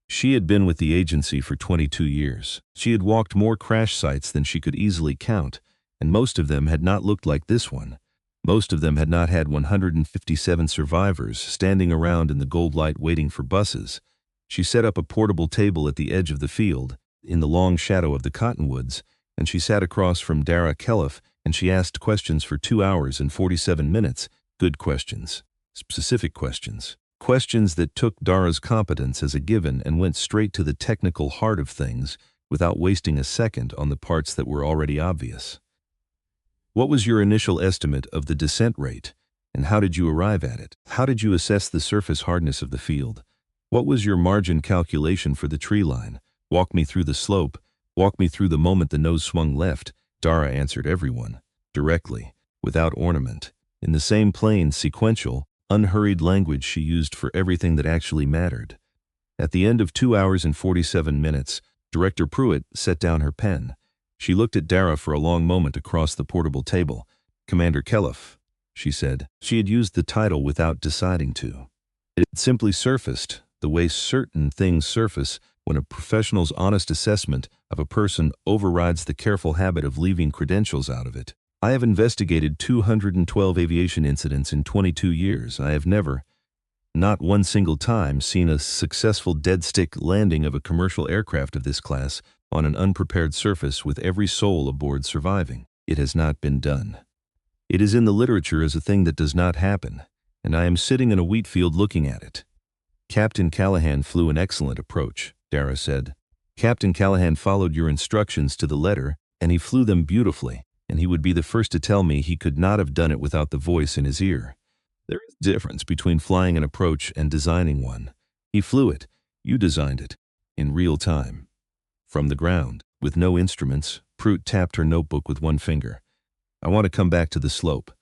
Speaker 1: She had been with the agency for 22 years. She had walked more crash sites than she could easily count, and most of them had not looked like this one. Most of them had not had 157 survivors standing around in the gold light waiting for buses. She set up a portable table at the edge of the field, in the long shadow of the cottonwoods, and she sat across from Dara Keleff, and she asked questions for 2 hours and 47 minutes. Good questions. Specific questions. Questions that took Dara's competence as a given and went straight to the technical heart of things without wasting a second on the parts that were already obvious. What was your initial estimate of the descent rate, and how did you arrive at it? How did you assess the surface hardness of the field? What was your margin calculation for the tree line? Walk me through the slope. Walk me through the moment the nose swung left. Dara answered everyone, directly, without ornament, in the same plain, sequential, unhurried language she used for everything that actually mattered. At the end of 2 hours and 47 minutes, Director Pruitt set down her pen. She looked at Dara for a long moment across the portable table. Commander Keleff, she said. She had used the title without deciding to. It had simply surfaced, the way certain things surface when a professional's honest assessment of a person overrides the careful habit of leaving credentials out of it. I have investigated 212 aviation incidents in 22 years. I have never, not one single time, seen a successful dead-stick landing of a commercial aircraft of this class on an unprepared surface with every soul aboard surviving. It has not been done. It is in the literature as a thing that does not happen, and I am sitting in a wheat field looking at it. Captain Callahan flew an excellent approach, Dara said. Captain Callahan followed your instructions to the letter, and he flew them beautifully, and he would be the first to tell me he could not have done it without the voice in his ear. There is a difference between flying an approach and designing one. He flew it, you designed it, in real time. From the ground, with no instruments, Pruitt tapped her notebook with one finger. I want to come back to the slope.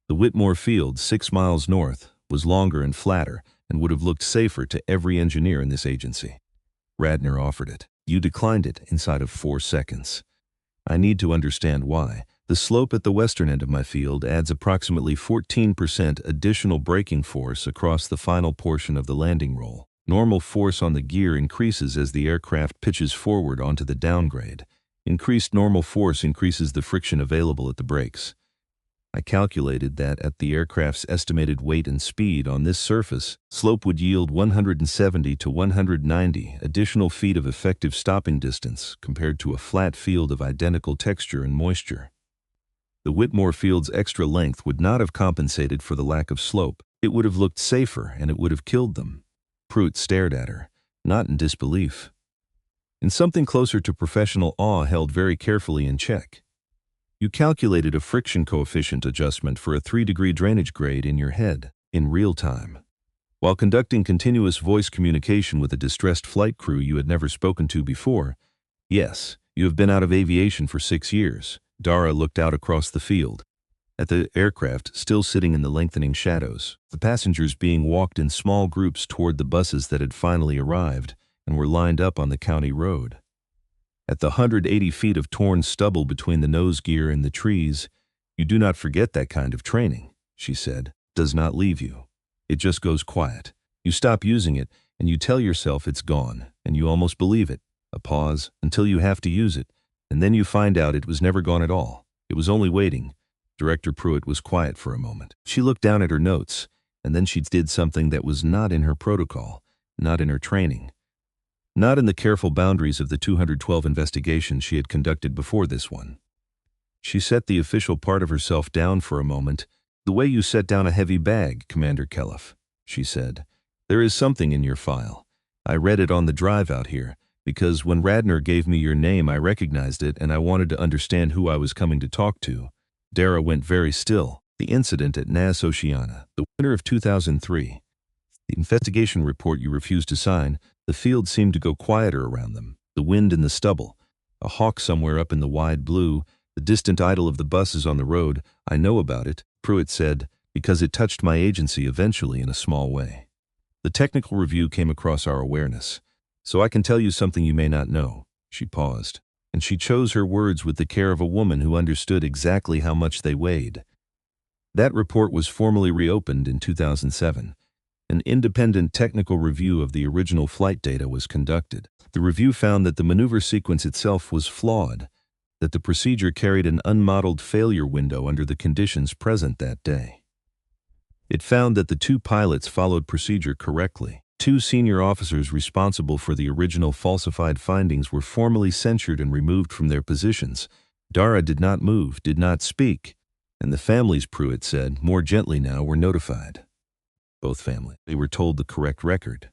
Speaker 1: The Whitmore Field, 6 miles north, was longer and flatter and would have looked safer to every engineer in this agency. Radner offered it. You declined it inside of 4 seconds. I need to understand why. The slope at the western end of my field adds approximately 14% additional braking force across the final portion of the landing roll. Normal force on the gear increases as the aircraft pitches forward onto the downgrade. Increased normal force increases the friction available at the brakes. I calculated that at the aircraft's estimated weight and speed on this surface, slope would yield 170 to 190 additional feet of effective stopping distance compared to a flat field of identical texture and moisture. The Whitmore Field's extra length would not have compensated for the lack of slope. It would have looked safer, and it would have killed them. Pruitt stared at her, not in disbelief. In something closer to professional awe held very carefully in check. You calculated a friction coefficient adjustment for a 3-degree drainage grade in your head, in real time. While conducting continuous voice communication with a distressed flight crew you had never spoken to before. Yes, you have been out of aviation for 6 years. Dara looked out across the field. At the aircraft, still sitting in the lengthening shadows, the passengers being walked in small groups toward the buses that had finally arrived and were lined up on the county road. At the 180 feet of torn stubble between the nose gear and the trees, you do not forget that kind of training, she said. Does not leave you. It just goes quiet. You stop using it, and you tell yourself it's gone, and you almost believe it. A pause, until you have to use it, and then you find out it was never gone at all. It was only waiting. Director Pruitt was quiet for a moment. She looked down at her notes, and then she did something that was not in her protocol, not in her training, not in the careful boundaries of the 212 investigations she had conducted before this one. She set the official part of herself down for a moment. The way you set down a heavy bag, Commander Keleff, she said. There is something in your file. I read it on the drive out here. because when Radner gave me your name I recognized it and I wanted to understand who I was coming to talk to." Dara went very still. The incident at Nas Oceana, the winter of 2003. The investigation report you refused to sign, the field seemed to go quieter around them. The wind in the stubble, a hawk somewhere up in the wide blue, the distant idle of the buses on the road. "I know about it," Pruitt said, "because it touched my agency eventually in a small way. The technical review came across our awareness. So I can tell you something you may not know." She paused, and she chose her words with the care of a woman who understood exactly how much they weighed. That report was formally reopened in 2007. An independent technical review of the original flight data was conducted. The review found that the maneuver sequence itself was flawed, that the procedure carried an unmodeled failure window under the conditions present that day. It found that the two pilots followed procedure correctly. Two senior officers responsible for the original falsified findings were formally censured and removed from their positions. Dara did not move, did not speak, and the families, Pruitt said, more gently now, were notified. Both families. They were told the correct record.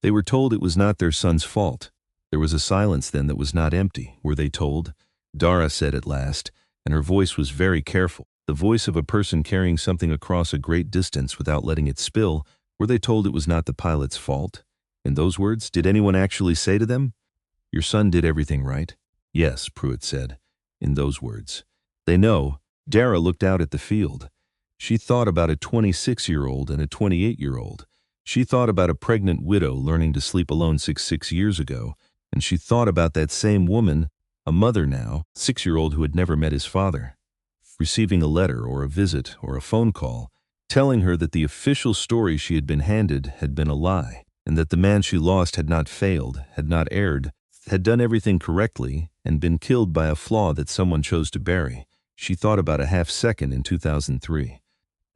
Speaker 1: They were told it was not their son's fault. There was a silence then that was not empty. Were they told? Dara said at last, and her voice was very careful. The voice of a person carrying something across a great distance without letting it spill. Were they told it was not the pilot's fault? In those words, did anyone actually say to them, "Your son did everything right"? "Yes," Pruitt said, in those words. They know. Dara looked out at the field. She thought about a 26-year-old and a 28-year-old. She thought about a pregnant widow learning to sleep alone 6 years ago, and she thought about that same woman, a mother now, 6-year-old who had never met his father, receiving a letter or a visit or a phone call, telling her that the official story she had been handed had been a lie, and that the man she lost had not failed, had not erred, had done everything correctly, and been killed by a flaw that someone chose to bury. She thought about a half-second in 2003.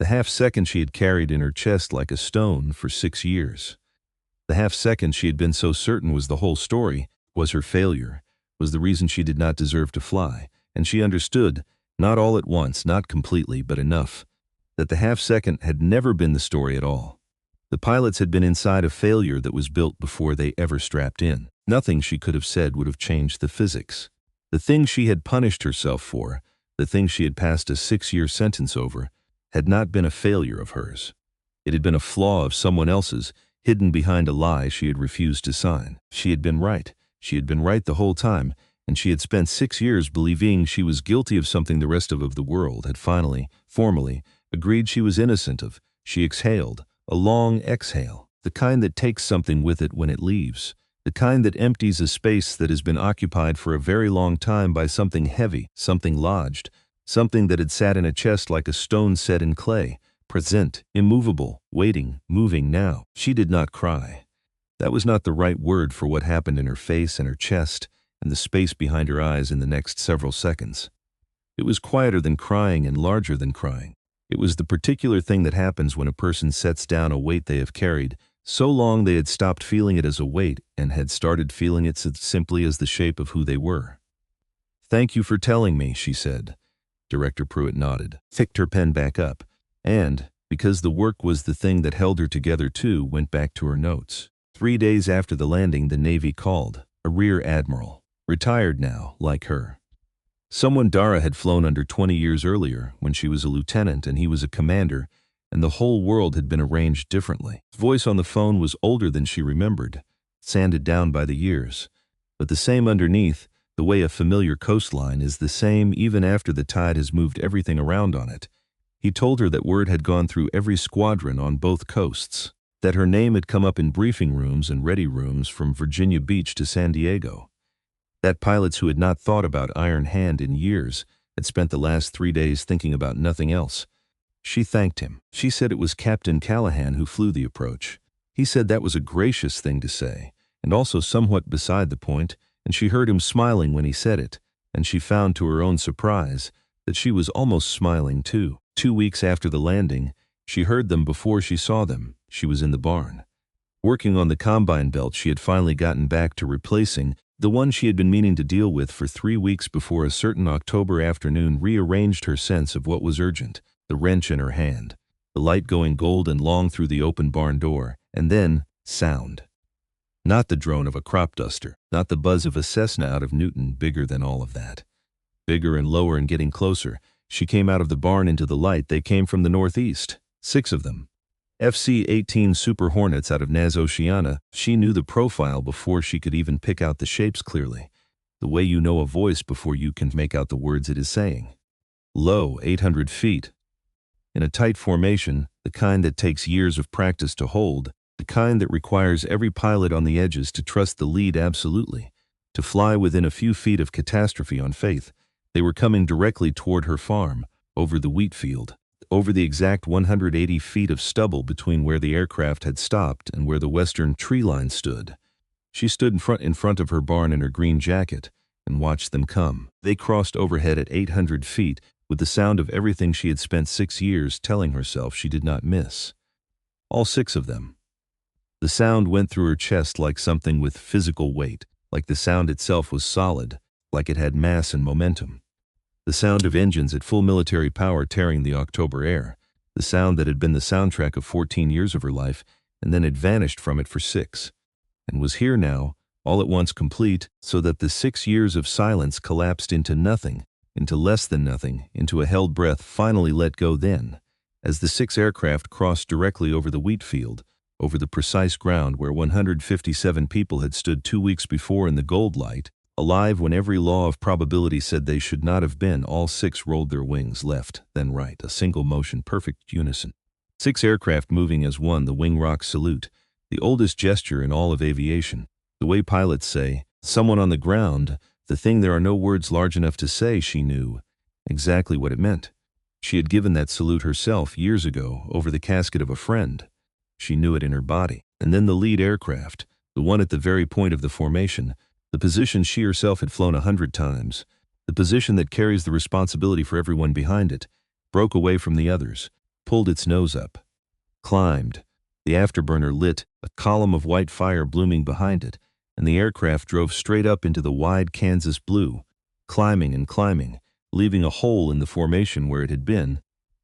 Speaker 1: The half-second she had carried in her chest like a stone for 6 years. The half-second she had been so certain was the whole story, was her failure, was the reason she did not deserve to fly, and she understood, not all at once, not completely, but enough, that the half-second had never been the story at all. The pilots had been inside a failure that was built before they ever strapped in. Nothing she could have said would have changed the physics. The thing she had punished herself for, the thing she had passed a 6-year sentence over, had not been a failure of hers. It had been a flaw of someone else's, hidden behind a lie she had refused to sign. She had been right. She had been right the whole time, and she had spent 6 years believing she was guilty of something the rest of the world had finally, formally, agreed she was innocent of. She exhaled, a long exhale, the kind that takes something with it when it leaves, the kind that empties a space that has been occupied for a very long time by something heavy, something lodged, something that had sat in a chest like a stone set in clay, present, immovable, waiting, moving now. She did not cry. That was not the right word for what happened in her face and her chest and the space behind her eyes in the next several seconds. It was quieter than crying and larger than crying. It was the particular thing that happens when a person sets down a weight they have carried so long they had stopped feeling it as a weight and had started feeling it simply as the shape of who they were. "Thank you for telling me," she said. Director Pruitt nodded, picked her pen back up, and, because the work was the thing that held her together too, went back to her notes. 3 days after the landing, the Navy called, a rear admiral, retired now, like her. Someone Dara had flown under 20 years earlier, when she was a lieutenant and he was a commander, and the whole world had been arranged differently. His voice on the phone was older than she remembered, sanded down by the years, but the same underneath, the way a familiar coastline is the same even after the tide has moved everything around on it. He told her that word had gone through every squadron on both coasts, that her name had come up in briefing rooms and ready rooms from Virginia Beach to San Diego, that pilots who had not thought about Iron Hand in years had spent the last 3 days thinking about nothing else. She thanked him. She said it was Captain Callahan who flew the approach. He said that was a gracious thing to say, and also somewhat beside the point, and she heard him smiling when he said it, and she found to her own surprise that she was almost smiling too. 2 weeks after the landing, she heard them before she saw them. She was in the barn, working on the combine belt she had finally gotten back to replacing, the one she had been meaning to deal with for 3 weeks before a certain October afternoon rearranged her sense of what was urgent, the wrench in her hand, the light going gold and long through the open barn door, and then sound. Not the drone of a crop duster, not the buzz of a Cessna out of Newton, bigger than all of that. Bigger and lower and getting closer. She came out of the barn into the light. They came from the northeast. 6 of them. FC-18 Super Hornets out of Naz Oceana. She knew the profile before she could even pick out the shapes clearly. The way you know a voice before you can make out the words it is saying. Low, 800 feet. In a tight formation, the kind that takes years of practice to hold, the kind that requires every pilot on the edges to trust the lead absolutely, to fly within a few feet of catastrophe on faith. They were coming directly toward her farm, over the wheat field, over the exact 180 feet of stubble between where the aircraft had stopped and where the western tree line stood. She stood in front of her barn in her green jacket and watched them come. They crossed overhead at 800 feet with the sound of everything she had spent 6 years telling herself she did not miss. All 6 of them. The sound went through her chest like something with physical weight, like the sound itself was solid, like it had mass and momentum. The sound of engines at full military power tearing the October air, the sound that had been the soundtrack of 14 years of her life and then had vanished from it for 6, and was here now, all at once complete, so that the 6 years of silence collapsed into nothing, into less than nothing, into a held breath finally let go then, as the 6 aircraft crossed directly over the wheat field, over the precise ground where 157 people had stood 2 weeks before in the gold light, alive when every law of probability said they should not have been. All 6 rolled their wings left, then right, a single motion, perfect unison. 6 aircraft moving as one, the wing rock salute, the oldest gesture in all of aviation. The way pilots say, someone on the ground, the thing there are no words large enough to say. She knew exactly what it meant. She had given that salute herself years ago over the casket of a friend. She knew it in her body. And then the lead aircraft, the one at the very point of the formation, the position she herself had flown 100 times, the position that carries the responsibility for everyone behind it, broke away from the others, pulled its nose up, climbed. The afterburner lit, a column of white fire blooming behind it, and the aircraft drove straight up into the wide Kansas blue, climbing and climbing, leaving a hole in the formation where it had been.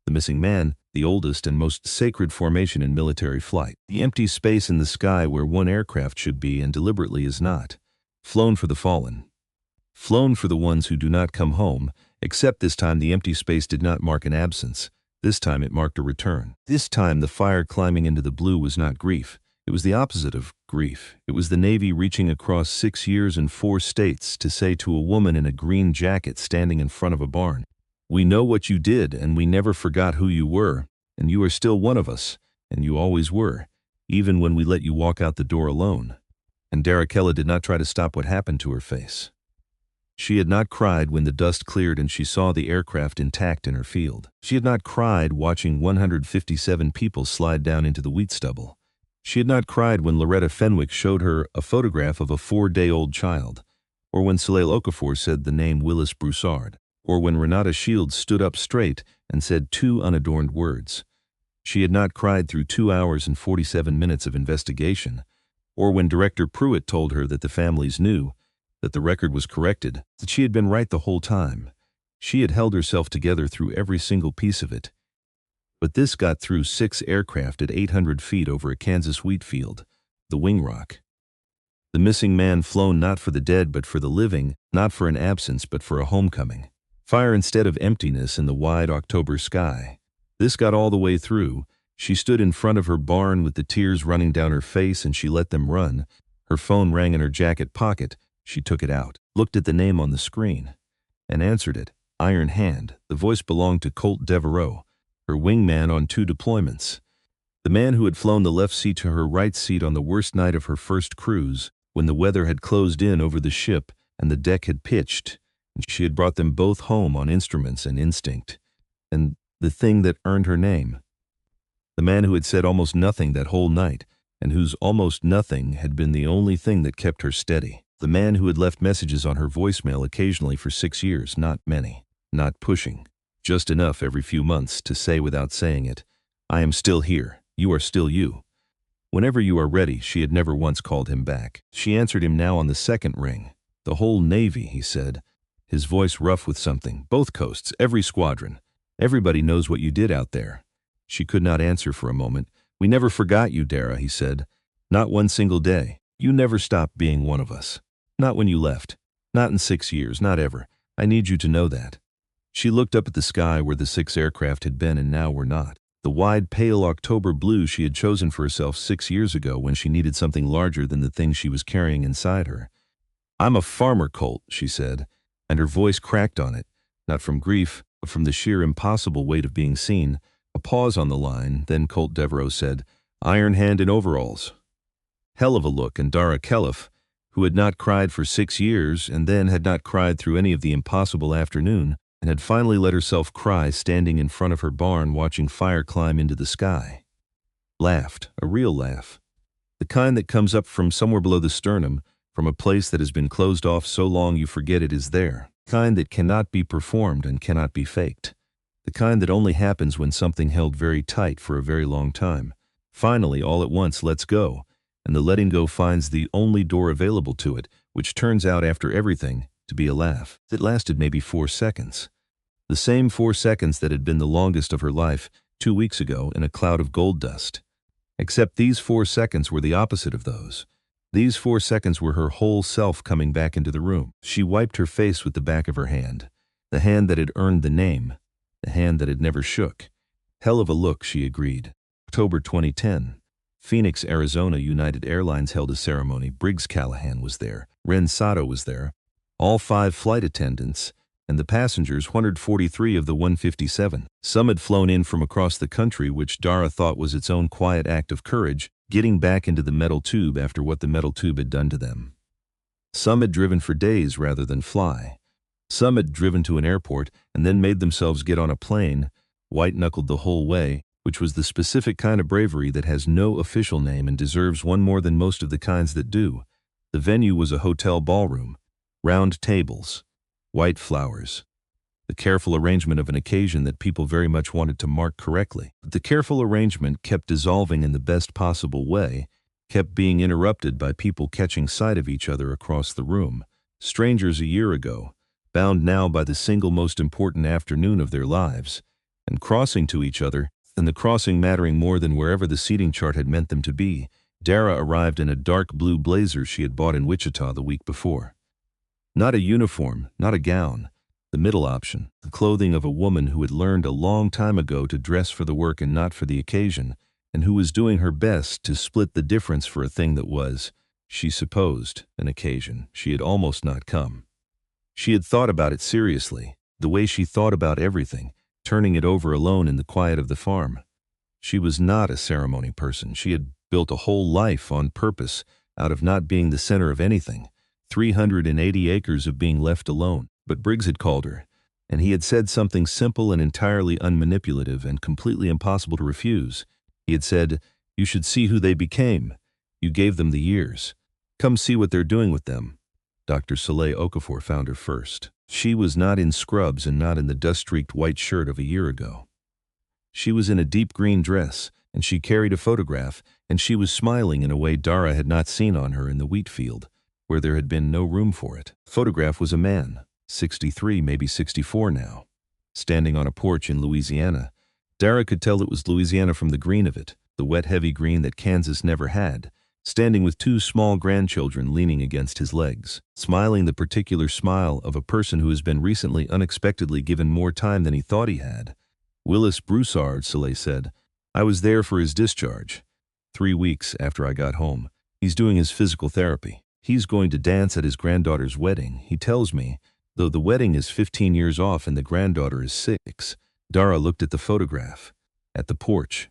Speaker 1: The missing man, the oldest and most sacred formation in military flight. The empty space in the sky where one aircraft should be and deliberately is not. Flown for the fallen. Flown for the ones who do not come home, except this time the empty space did not mark an absence. This time it marked a return. This time the fire climbing into the blue was not grief. It was the opposite of grief. It was the Navy reaching across 6 years and 4 states to say to a woman in a green jacket standing in front of a barn, "We know what you did, and we never forgot who you were, and you are still one of us, and you always were, even when we let you walk out the door alone." And Darragh did not try to stop what happened to her face. She had not cried when the dust cleared and she saw the aircraft intact in her field. She had not cried watching 157 people slide down into the wheat stubble. She had not cried when Loretta Fenwick showed her a photograph of a 4-day-old child, or when Soleil Okafor said the name Willis Broussard, or when Renata Shields stood up straight and said 2 unadorned words. She had not cried through 2 hours and 47 minutes of investigation, or when Director Pruitt told her that the families knew, that the record was corrected, that she had been right the whole time. She had held herself together through every single piece of it. But this got through 6 aircraft at 800 feet over a Kansas wheat field, the wing rock. The missing man flown not for the dead but for the living, not for an absence but for a homecoming. Fire instead of emptiness in the wide October sky. This got all the way through. She stood in front of her barn with the tears running down her face and she let them run. Her phone rang in her jacket pocket. She took it out, looked at the name on the screen, and answered it. Iron Hand. The voice belonged to Colt Devereaux, her wingman on 2 deployments. The man who had flown the left seat to her right seat on the worst night of her first cruise, when the weather had closed in over the ship and the deck had pitched, and she had brought them both home on instruments and instinct. And the thing that earned her name. The man who had said almost nothing that whole night, and whose almost nothing had been the only thing that kept her steady. The man who had left messages on her voicemail occasionally for 6 years, not many, not pushing, just enough every few months to say without saying it, "I am still here, you are still you." Whenever you are ready, she had never once called him back. She answered him now on the second ring. "The whole Navy," he said, his voice rough with something. "Both coasts, every squadron. Everybody knows what you did out there." She could not answer for a moment. "We never forgot you, Darragh," he said. "Not one single day. You never stopped being one of us. Not when you left. Not in 6 years, not ever. I need you to know that. She looked up at the sky where the 6 aircraft had been and now were not. The wide, pale October blue she had chosen for herself 6 years ago when she needed something larger than the thing she was carrying inside her. I'm a farmer, Colt, she said, and her voice cracked on it, not from grief, but from the sheer impossible weight of being seen. A pause on the line, then Colt Devereaux said, Iron Hand in overalls. Hell of a look, and Dara Kelliff, who had not cried for 6 years and then had not cried through any of the impossible afternoon, and had finally let herself cry standing in front of her barn watching fire climb into the sky. Laughed, a real laugh. The kind that comes up from somewhere below the sternum, from a place that has been closed off so long you forget it is there. Kind that cannot be performed and cannot be faked. The kind that only happens when something held very tight for a very long time, finally all at once lets go, and the letting go finds the only door available to it, which turns out after everything to be a laugh. It lasted maybe 4 seconds. The same 4 seconds that had been the longest of her life 2 weeks ago in a cloud of gold dust. Except these 4 seconds were the opposite of those. These 4 seconds were her whole self coming back into the room. She wiped her face with the back of her hand, the hand that had earned the name, the hand that had never shook. Hell of a look, she agreed. October 2010. Phoenix, Arizona. United Airlines held a ceremony. Briggs Callahan was there. Ren Sato was there. All 5 flight attendants, and the passengers, 143 of the 157. Some had flown in from across the country, which Dara thought was its own quiet act of courage, getting back into the metal tube after what the metal tube had done to them. Some had driven for days rather than fly. Some had driven to an airport and then made themselves get on a plane, white-knuckled the whole way, which was the specific kind of bravery that has no official name and deserves one more than most of the kinds that do. The venue was a hotel ballroom, round tables, white flowers, the careful arrangement of an occasion that people very much wanted to mark correctly. But the careful arrangement kept dissolving in the best possible way, kept being interrupted by people catching sight of each other across the room, strangers a year ago, bound now by the single most important afternoon of their lives, and crossing to each other, and the crossing mattering more than wherever the seating chart had meant them to be. Dara arrived in a dark blue blazer she had bought in Wichita the week before. Not a uniform, not a gown, the middle option, the clothing of a woman who had learned a long time ago to dress for the work and not for the occasion, and who was doing her best to split the difference for a thing that was, she supposed, an occasion. She had almost not come. She had thought about it seriously, the way she thought about everything, turning it over alone in the quiet of the farm. She was not a ceremony person. She had built a whole life on purpose out of not being the center of anything, 380 acres of being left alone. But Briggs had called her, and he had said something simple and entirely unmanipulative and completely impossible to refuse. He had said, "You should see who they became. You gave them the years. Come see what they're doing with them." Dr. Soleil Okafor found her first. She was not in scrubs and not in the dust-streaked white shirt of a year ago. She was in a deep green dress, and she carried a photograph, and she was smiling in a way Dara had not seen on her in the wheat field, where there had been no room for it. The photograph was a man, 63, maybe 64 now, standing on a porch in Louisiana. Dara could tell it was Louisiana from the green of it, the wet, heavy green that Kansas never had, standing with 2 small grandchildren leaning against his legs, smiling the particular smile of a person who has been recently unexpectedly given more time than he thought he had. Willis Broussard, Soleil said. I was there for his discharge. 3 weeks after I got home. He's doing his physical therapy. He's going to dance at his granddaughter's wedding, he tells me, though the wedding is 15 years off and the granddaughter is 6. Dara looked at the photograph, at the porch,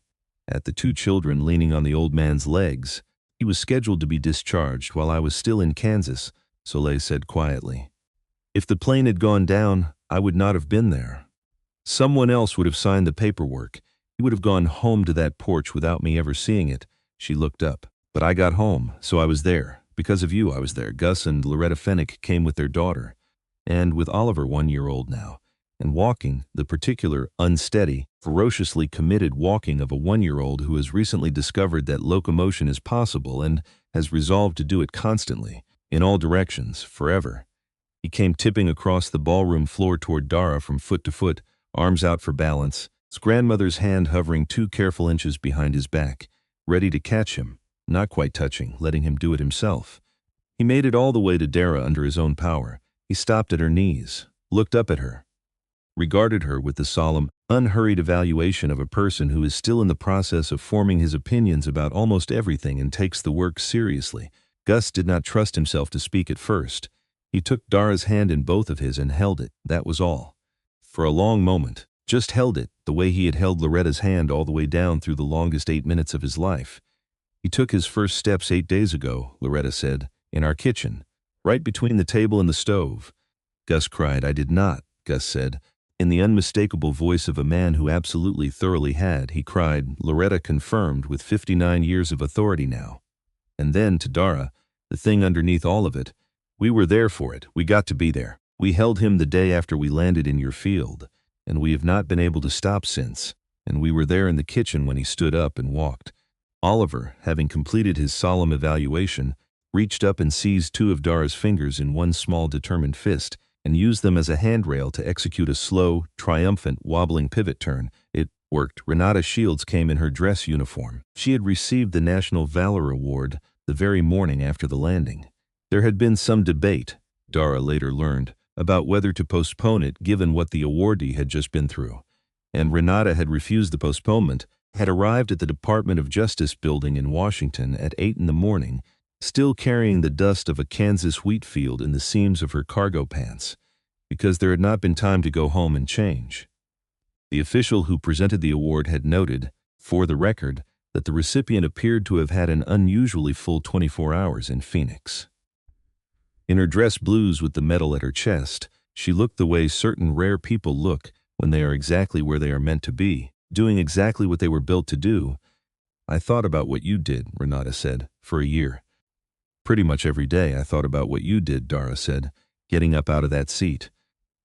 Speaker 1: at the 2 children leaning on the old man's legs. He was scheduled to be discharged while I was still in Kansas, Soleil said quietly. If the plane had gone down, I would not have been there. Someone else would have signed the paperwork. He would have gone home to that porch without me ever seeing it. She looked up. But I got home, so I was there. Because of you, I was there. Gus and Loretta Fennick came with their daughter, and with Oliver, 1-year-old now, and walking, the particular, unsteady, ferociously committed walking of a 1-year-old who has recently discovered that locomotion is possible and has resolved to do it constantly, in all directions, forever. He came tipping across the ballroom floor toward Dara from foot to foot, arms out for balance, his grandmother's hand hovering 2 careful inches behind his back, ready to catch him, not quite touching, letting him do it himself. He made it all the way to Dara under his own power. He stopped at her knees, looked up at her, regarded her with the solemn, unhurried evaluation of a person who is still in the process of forming his opinions about almost everything and takes the work seriously. Gus did not trust himself to speak at first. He took Dara's hand in both of his and held it, that was all. For a long moment, just held it, the way he had held Loretta's hand all the way down through the longest 8 minutes of his life. He took his first steps 8 days ago, Loretta said, in our kitchen, right between the table and the stove. Gus cried. I did not, Gus said, in the unmistakable voice of a man who absolutely thoroughly had. He cried, Loretta confirmed, with 59 years of authority now. And then, to Dara, the thing underneath all of it, we were there for it. We got to be there. We held him the day after we landed in your field, and we have not been able to stop since. And we were there in the kitchen when he stood up and walked. Oliver, having completed his solemn evaluation, reached up and seized 2 of Dara's fingers in one small determined fist and used them as a handrail to execute a slow, triumphant, wobbling pivot turn. It worked. Renata Shields came in her dress uniform. She had received the National Valor Award the very morning after the landing. There had been some debate, Dara later learned, about whether to postpone it given what the awardee had just been through. And Renata had refused the postponement, had arrived at the Department of Justice building in Washington at 8 in the morning, still carrying the dust of a Kansas wheat field in the seams of her cargo pants, because there had not been time to go home and change. The official who presented the award had noted, for the record, that the recipient appeared to have had an unusually full 24 hours in Phoenix. In her dress blues with the medal at her chest, she looked the way certain rare people look when they are exactly where they are meant to be, doing exactly what they were built to do. I thought about what you did, Renata said, for a year. Pretty much every day I thought about what you did, Dara said, getting up out of that seat.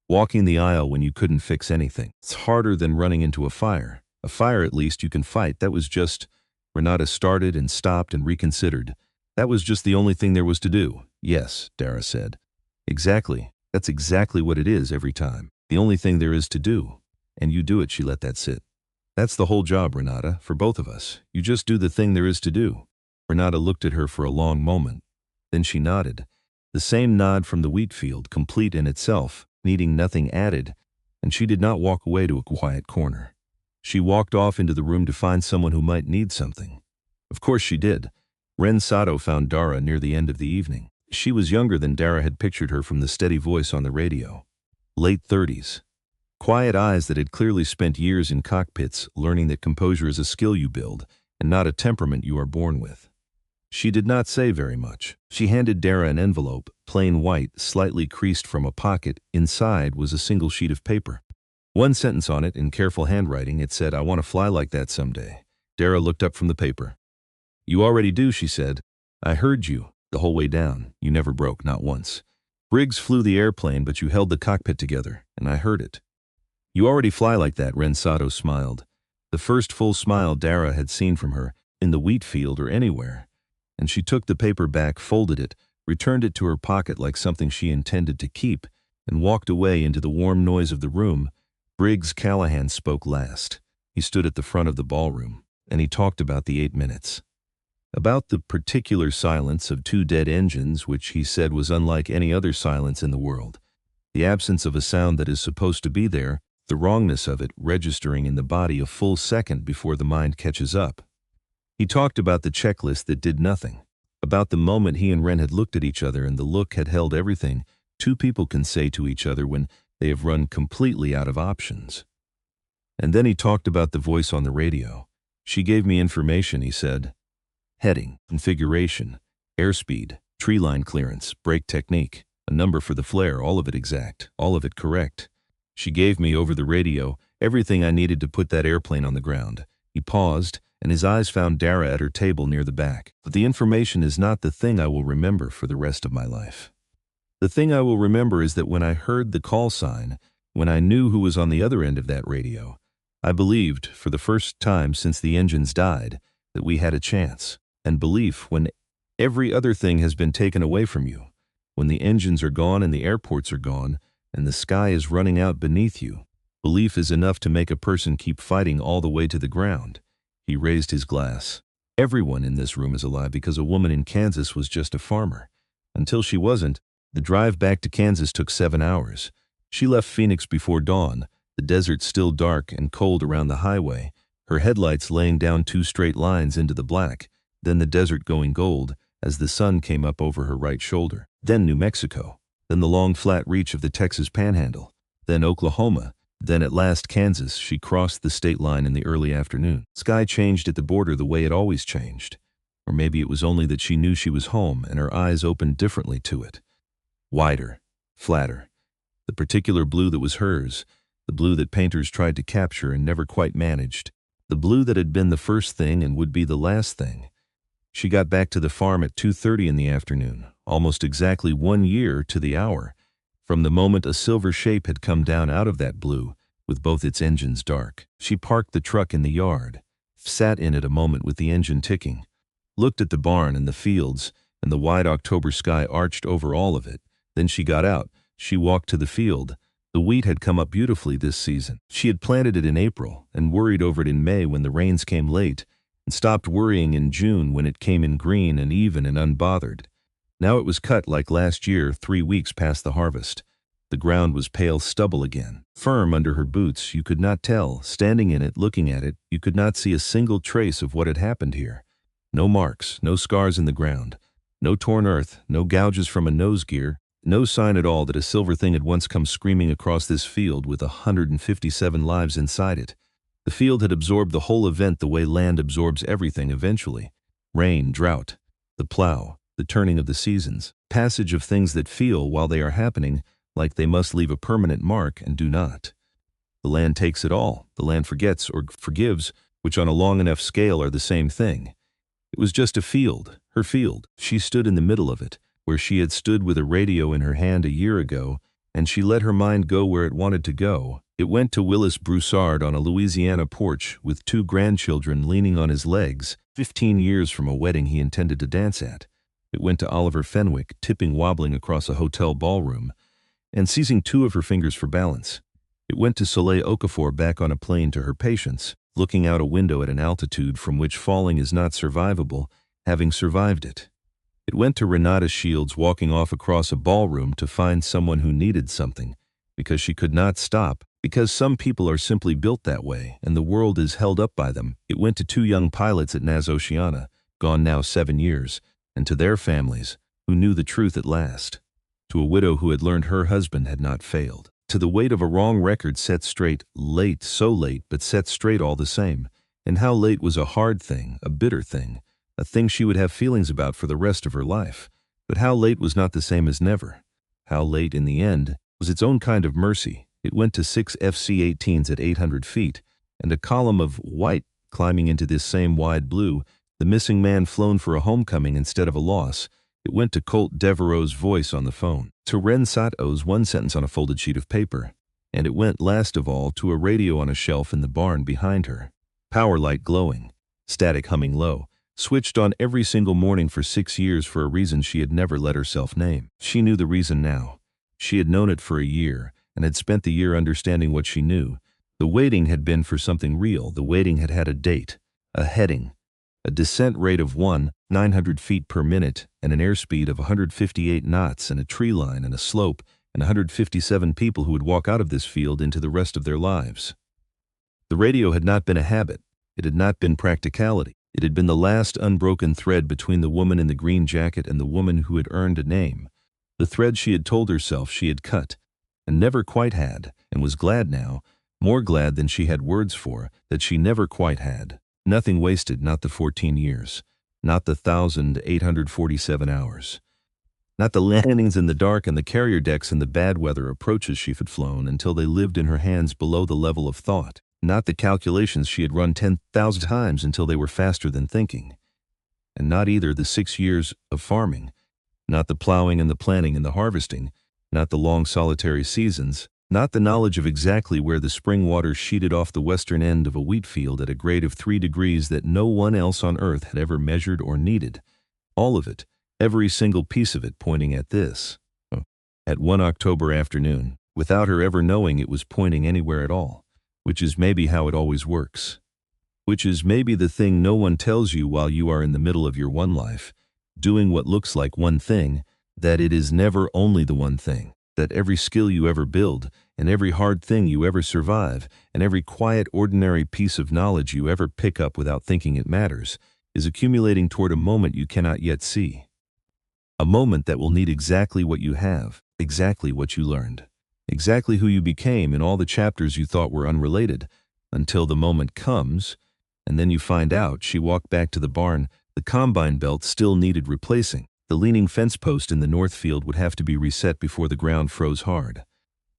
Speaker 1: Walking the aisle when you couldn't fix anything. It's harder than running into a fire. A fire at least you can fight. That was just... Renata started and stopped and reconsidered. That was just the only thing there was to do. Yes, Dara said. Exactly. That's exactly what it is every time. The only thing there is to do. And you do it. She let that sit. That's the whole job, Renata, for both of us. You just do the thing there is to do. Renata looked at her for a long moment. Then she nodded. The same nod from the wheat field, complete in itself, needing nothing added, and she did not walk away to a quiet corner. She walked off into the room to find someone who might need something. Of course she did. Ren Sato found Dara near the end of the evening. She was younger than Dara had pictured her from the steady voice on the radio. Late 30s. Quiet eyes that had clearly spent years in cockpits learning that composure is a skill you build and not a temperament you are born with. She did not say very much. She handed Dara an envelope, plain white, slightly creased from a pocket. Inside was a single sheet of paper. One sentence on it, in careful handwriting, it said, I want to fly like that someday. Dara looked up from the paper. You already do, she said. I heard you, the whole way down. You never broke, not once. Briggs flew the airplane, but you held the cockpit together, and I heard it. You already fly like that, Ren Sato smiled. The first full smile Dara had seen from her, in the wheat field or anywhere. And she took the paper back, folded it, returned it to her pocket like something she intended to keep, and walked away into the warm noise of the room. Briggs Callahan spoke last. He stood at the front of the ballroom, and he talked about the 8 minutes. About the particular silence of 2 dead engines, which he said was unlike any other silence in the world. The absence of a sound that is supposed to be there, the wrongness of it registering in the body a full second before the mind catches up. He talked about the checklist that did nothing, about the moment he and Ren had looked at each other and the look had held everything 2 people can say to each other when they have run completely out of options. And then he talked about the voice on the radio. She gave me information, he said. Heading, configuration, airspeed, tree line clearance, brake technique, a number for the flare, all of it exact, all of it correct. She gave me over the radio everything I needed to put that airplane on the ground. He paused, and his eyes found Dara at her table near the back. But the information is not the thing I will remember for the rest of my life. The thing I will remember is that when I heard the call sign, when I knew who was on the other end of that radio, I believed, for the first time since the engines died, that we had a chance. And belief, when every other thing has been taken away from you, when the engines are gone and the airports are gone, and the sky is running out beneath you, belief is enough to make a person keep fighting all the way to the ground. He raised his glass. Everyone in this room is alive because a woman in Kansas was just a farmer. Until she wasn't, the drive back to Kansas took 7 hours. She left Phoenix before dawn, the desert still dark and cold around the highway, her headlights laying down 2 straight lines into the black, then the desert going gold as the sun came up over her right shoulder. Then New Mexico, then the long flat reach of the Texas Panhandle, then Oklahoma, then at last Kansas. She crossed the state line in the early afternoon. Sky changed at the border the way it always changed. Or maybe it was only that she knew she was home and her eyes opened differently to it. Wider, flatter. The particular blue that was hers, the blue that painters tried to capture and never quite managed, the blue that had been the first thing and would be the last thing. She got back to the farm at 2:30 in the afternoon, almost exactly 1 year to the hour, from the moment a silver shape had come down out of that blue, with both its engines dark. She parked the truck in the yard, sat in it a moment with the engine ticking, looked at the barn and the fields, and the wide October sky arched over all of it. Then she got out. She walked to the field. The wheat had come up beautifully this season. She had planted it in April and worried over it in May when the rains came late, and stopped worrying in June when it came in green and even and unbothered. Now it was cut like last year, 3 weeks past the harvest. The ground was pale stubble again, firm under her boots. You could not tell, standing in it, looking at it, you could not see a single trace of what had happened here. No marks, no scars in the ground, no torn earth, no gouges from a nose gear, no sign at all that a silver thing had once come screaming across this field with 157 lives inside it. The field had absorbed the whole event the way land absorbs everything eventually. Rain, drought, the plow, the turning of the seasons, passage of things that feel while they are happening like they must leave a permanent mark and do not. The land takes it all. The land forgets or forgives, which on a long enough scale are the same thing. It was just a field, her field. She stood in the middle of it, where she had stood with a radio in her hand a year ago, and she let her mind go where it wanted to go. It went to Willis Broussard on a Louisiana porch with 2 grandchildren leaning on his legs, 15 years from a wedding he intended to dance at. It went to Oliver Fenwick, tipping wobbling across a hotel ballroom, and seizing 2 of her fingers for balance. It went to Soleil Okafor back on a plane to her patients, looking out a window at an altitude from which falling is not survivable, having survived it. It went to Renata Shields walking off across a ballroom to find someone who needed something, because she could not stop, because some people are simply built that way, and the world is held up by them. It went to 2 young pilots at NAS Oceana, gone now 7 years, and to their families, who knew the truth at last. To a widow who had learned her husband had not failed. To the weight of a wrong record set straight, late, so late, but set straight all the same. And how late was a hard thing, a bitter thing, a thing she would have feelings about for the rest of her life. But how late was not the same as never. How late, in the end, was its own kind of mercy. It went to 6 FC-18s at 800 feet, and a column of white climbing into this same wide blue, the missing man flown for a homecoming instead of a loss. It went to Colt Devereaux's voice on the phone, to Ren Sato's 1 sentence on a folded sheet of paper, and it went, last of all, to a radio on a shelf in the barn behind her. Power light glowing, static humming low, switched on every single morning for 6 years for a reason she had never let herself name. She knew the reason now. She had known it for a year, and had spent the year understanding what she knew. The waiting had been for something real. The waiting had had a date, a heading, a descent rate of 900 feet per minute, and an airspeed of 158 knots, and a tree line and a slope, and 157 people who would walk out of this field into the rest of their lives. The radio had not been a habit. It had not been practicality. It had been the last unbroken thread between the woman in the green jacket and the woman who had earned a name. The thread she had told herself she had cut, and never quite had, and was glad now, more glad than she had words for, that she never quite had. Nothing wasted, not the 14 years, not the 1,847 hours, not the landings in the dark and the carrier decks and the bad weather approaches she had flown until they lived in her hands below the level of thought, not the calculations she had run 10,000 times until they were faster than thinking, and not either the 6 years of farming, not the plowing and the planting and the harvesting, not the long solitary seasons, not the knowledge of exactly where the spring water sheeted off the western end of a wheat field at a grade of 3 degrees that no one else on earth had ever measured or needed. All of it, every single piece of it pointing at this. At one October afternoon, without her ever knowing it was pointing anywhere at all, which is maybe how it always works. which is maybe the thing no one tells you while you are in the middle of your one life, doing what looks like one thing, that it is never only the one thing, that every skill you ever build, and every hard thing you ever survive, and every quiet, ordinary piece of knowledge you ever pick up without thinking it matters, is accumulating toward a moment you cannot yet see. A moment that will need exactly what you have, exactly what you learned, exactly who you became in all the chapters you thought were unrelated, until the moment comes, and then you find out she walked back to the barn, the combine belt still needed replacing. The leaning fence post in the north field would have to be reset before the ground froze hard.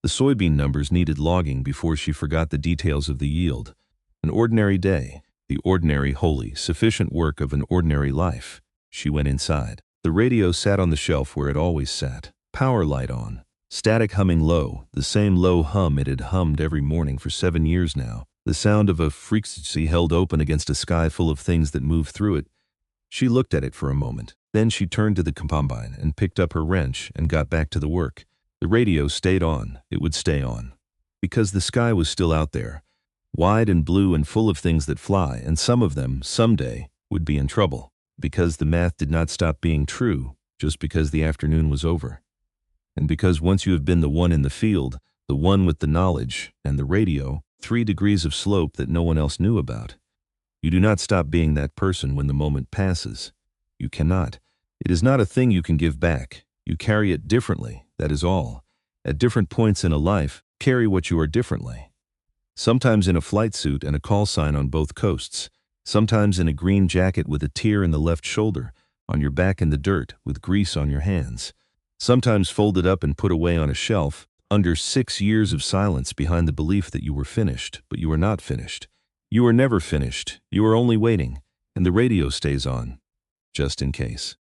Speaker 1: The soybean numbers needed logging before she forgot the details of the yield. An ordinary day, the ordinary, holy, sufficient work of an ordinary life. She went inside. The radio sat on the shelf where it always sat. Power light on. Static humming low, the same low hum it had hummed every morning for 7 years now. The sound of a frequency held open against a sky full of things that moved through it. She looked at it for a moment. Then she turned to the combine and picked up her wrench and got back to the work. The radio stayed on. It would stay on. Because the sky was still out there, wide and blue and full of things that fly, and some of them, someday, would be in trouble. Because the math did not stop being true just because the afternoon was over. And because once you have been the one in the field, the one with the knowledge, and the radio, 3 degrees of slope that no one else knew about, you do not stop being that person when the moment passes. You cannot. It is not a thing you can give back. You carry it differently, that is all. At different points in a life, carry what you are differently. Sometimes in a flight suit and a call sign on both coasts. Sometimes in a green jacket with a tear in the left shoulder, on your back in the dirt, with grease on your hands. Sometimes folded up and put away on a shelf, under 6 years of silence behind the belief that you were finished, but you are not finished. You are never finished. You are only waiting, and the radio stays on, just in case.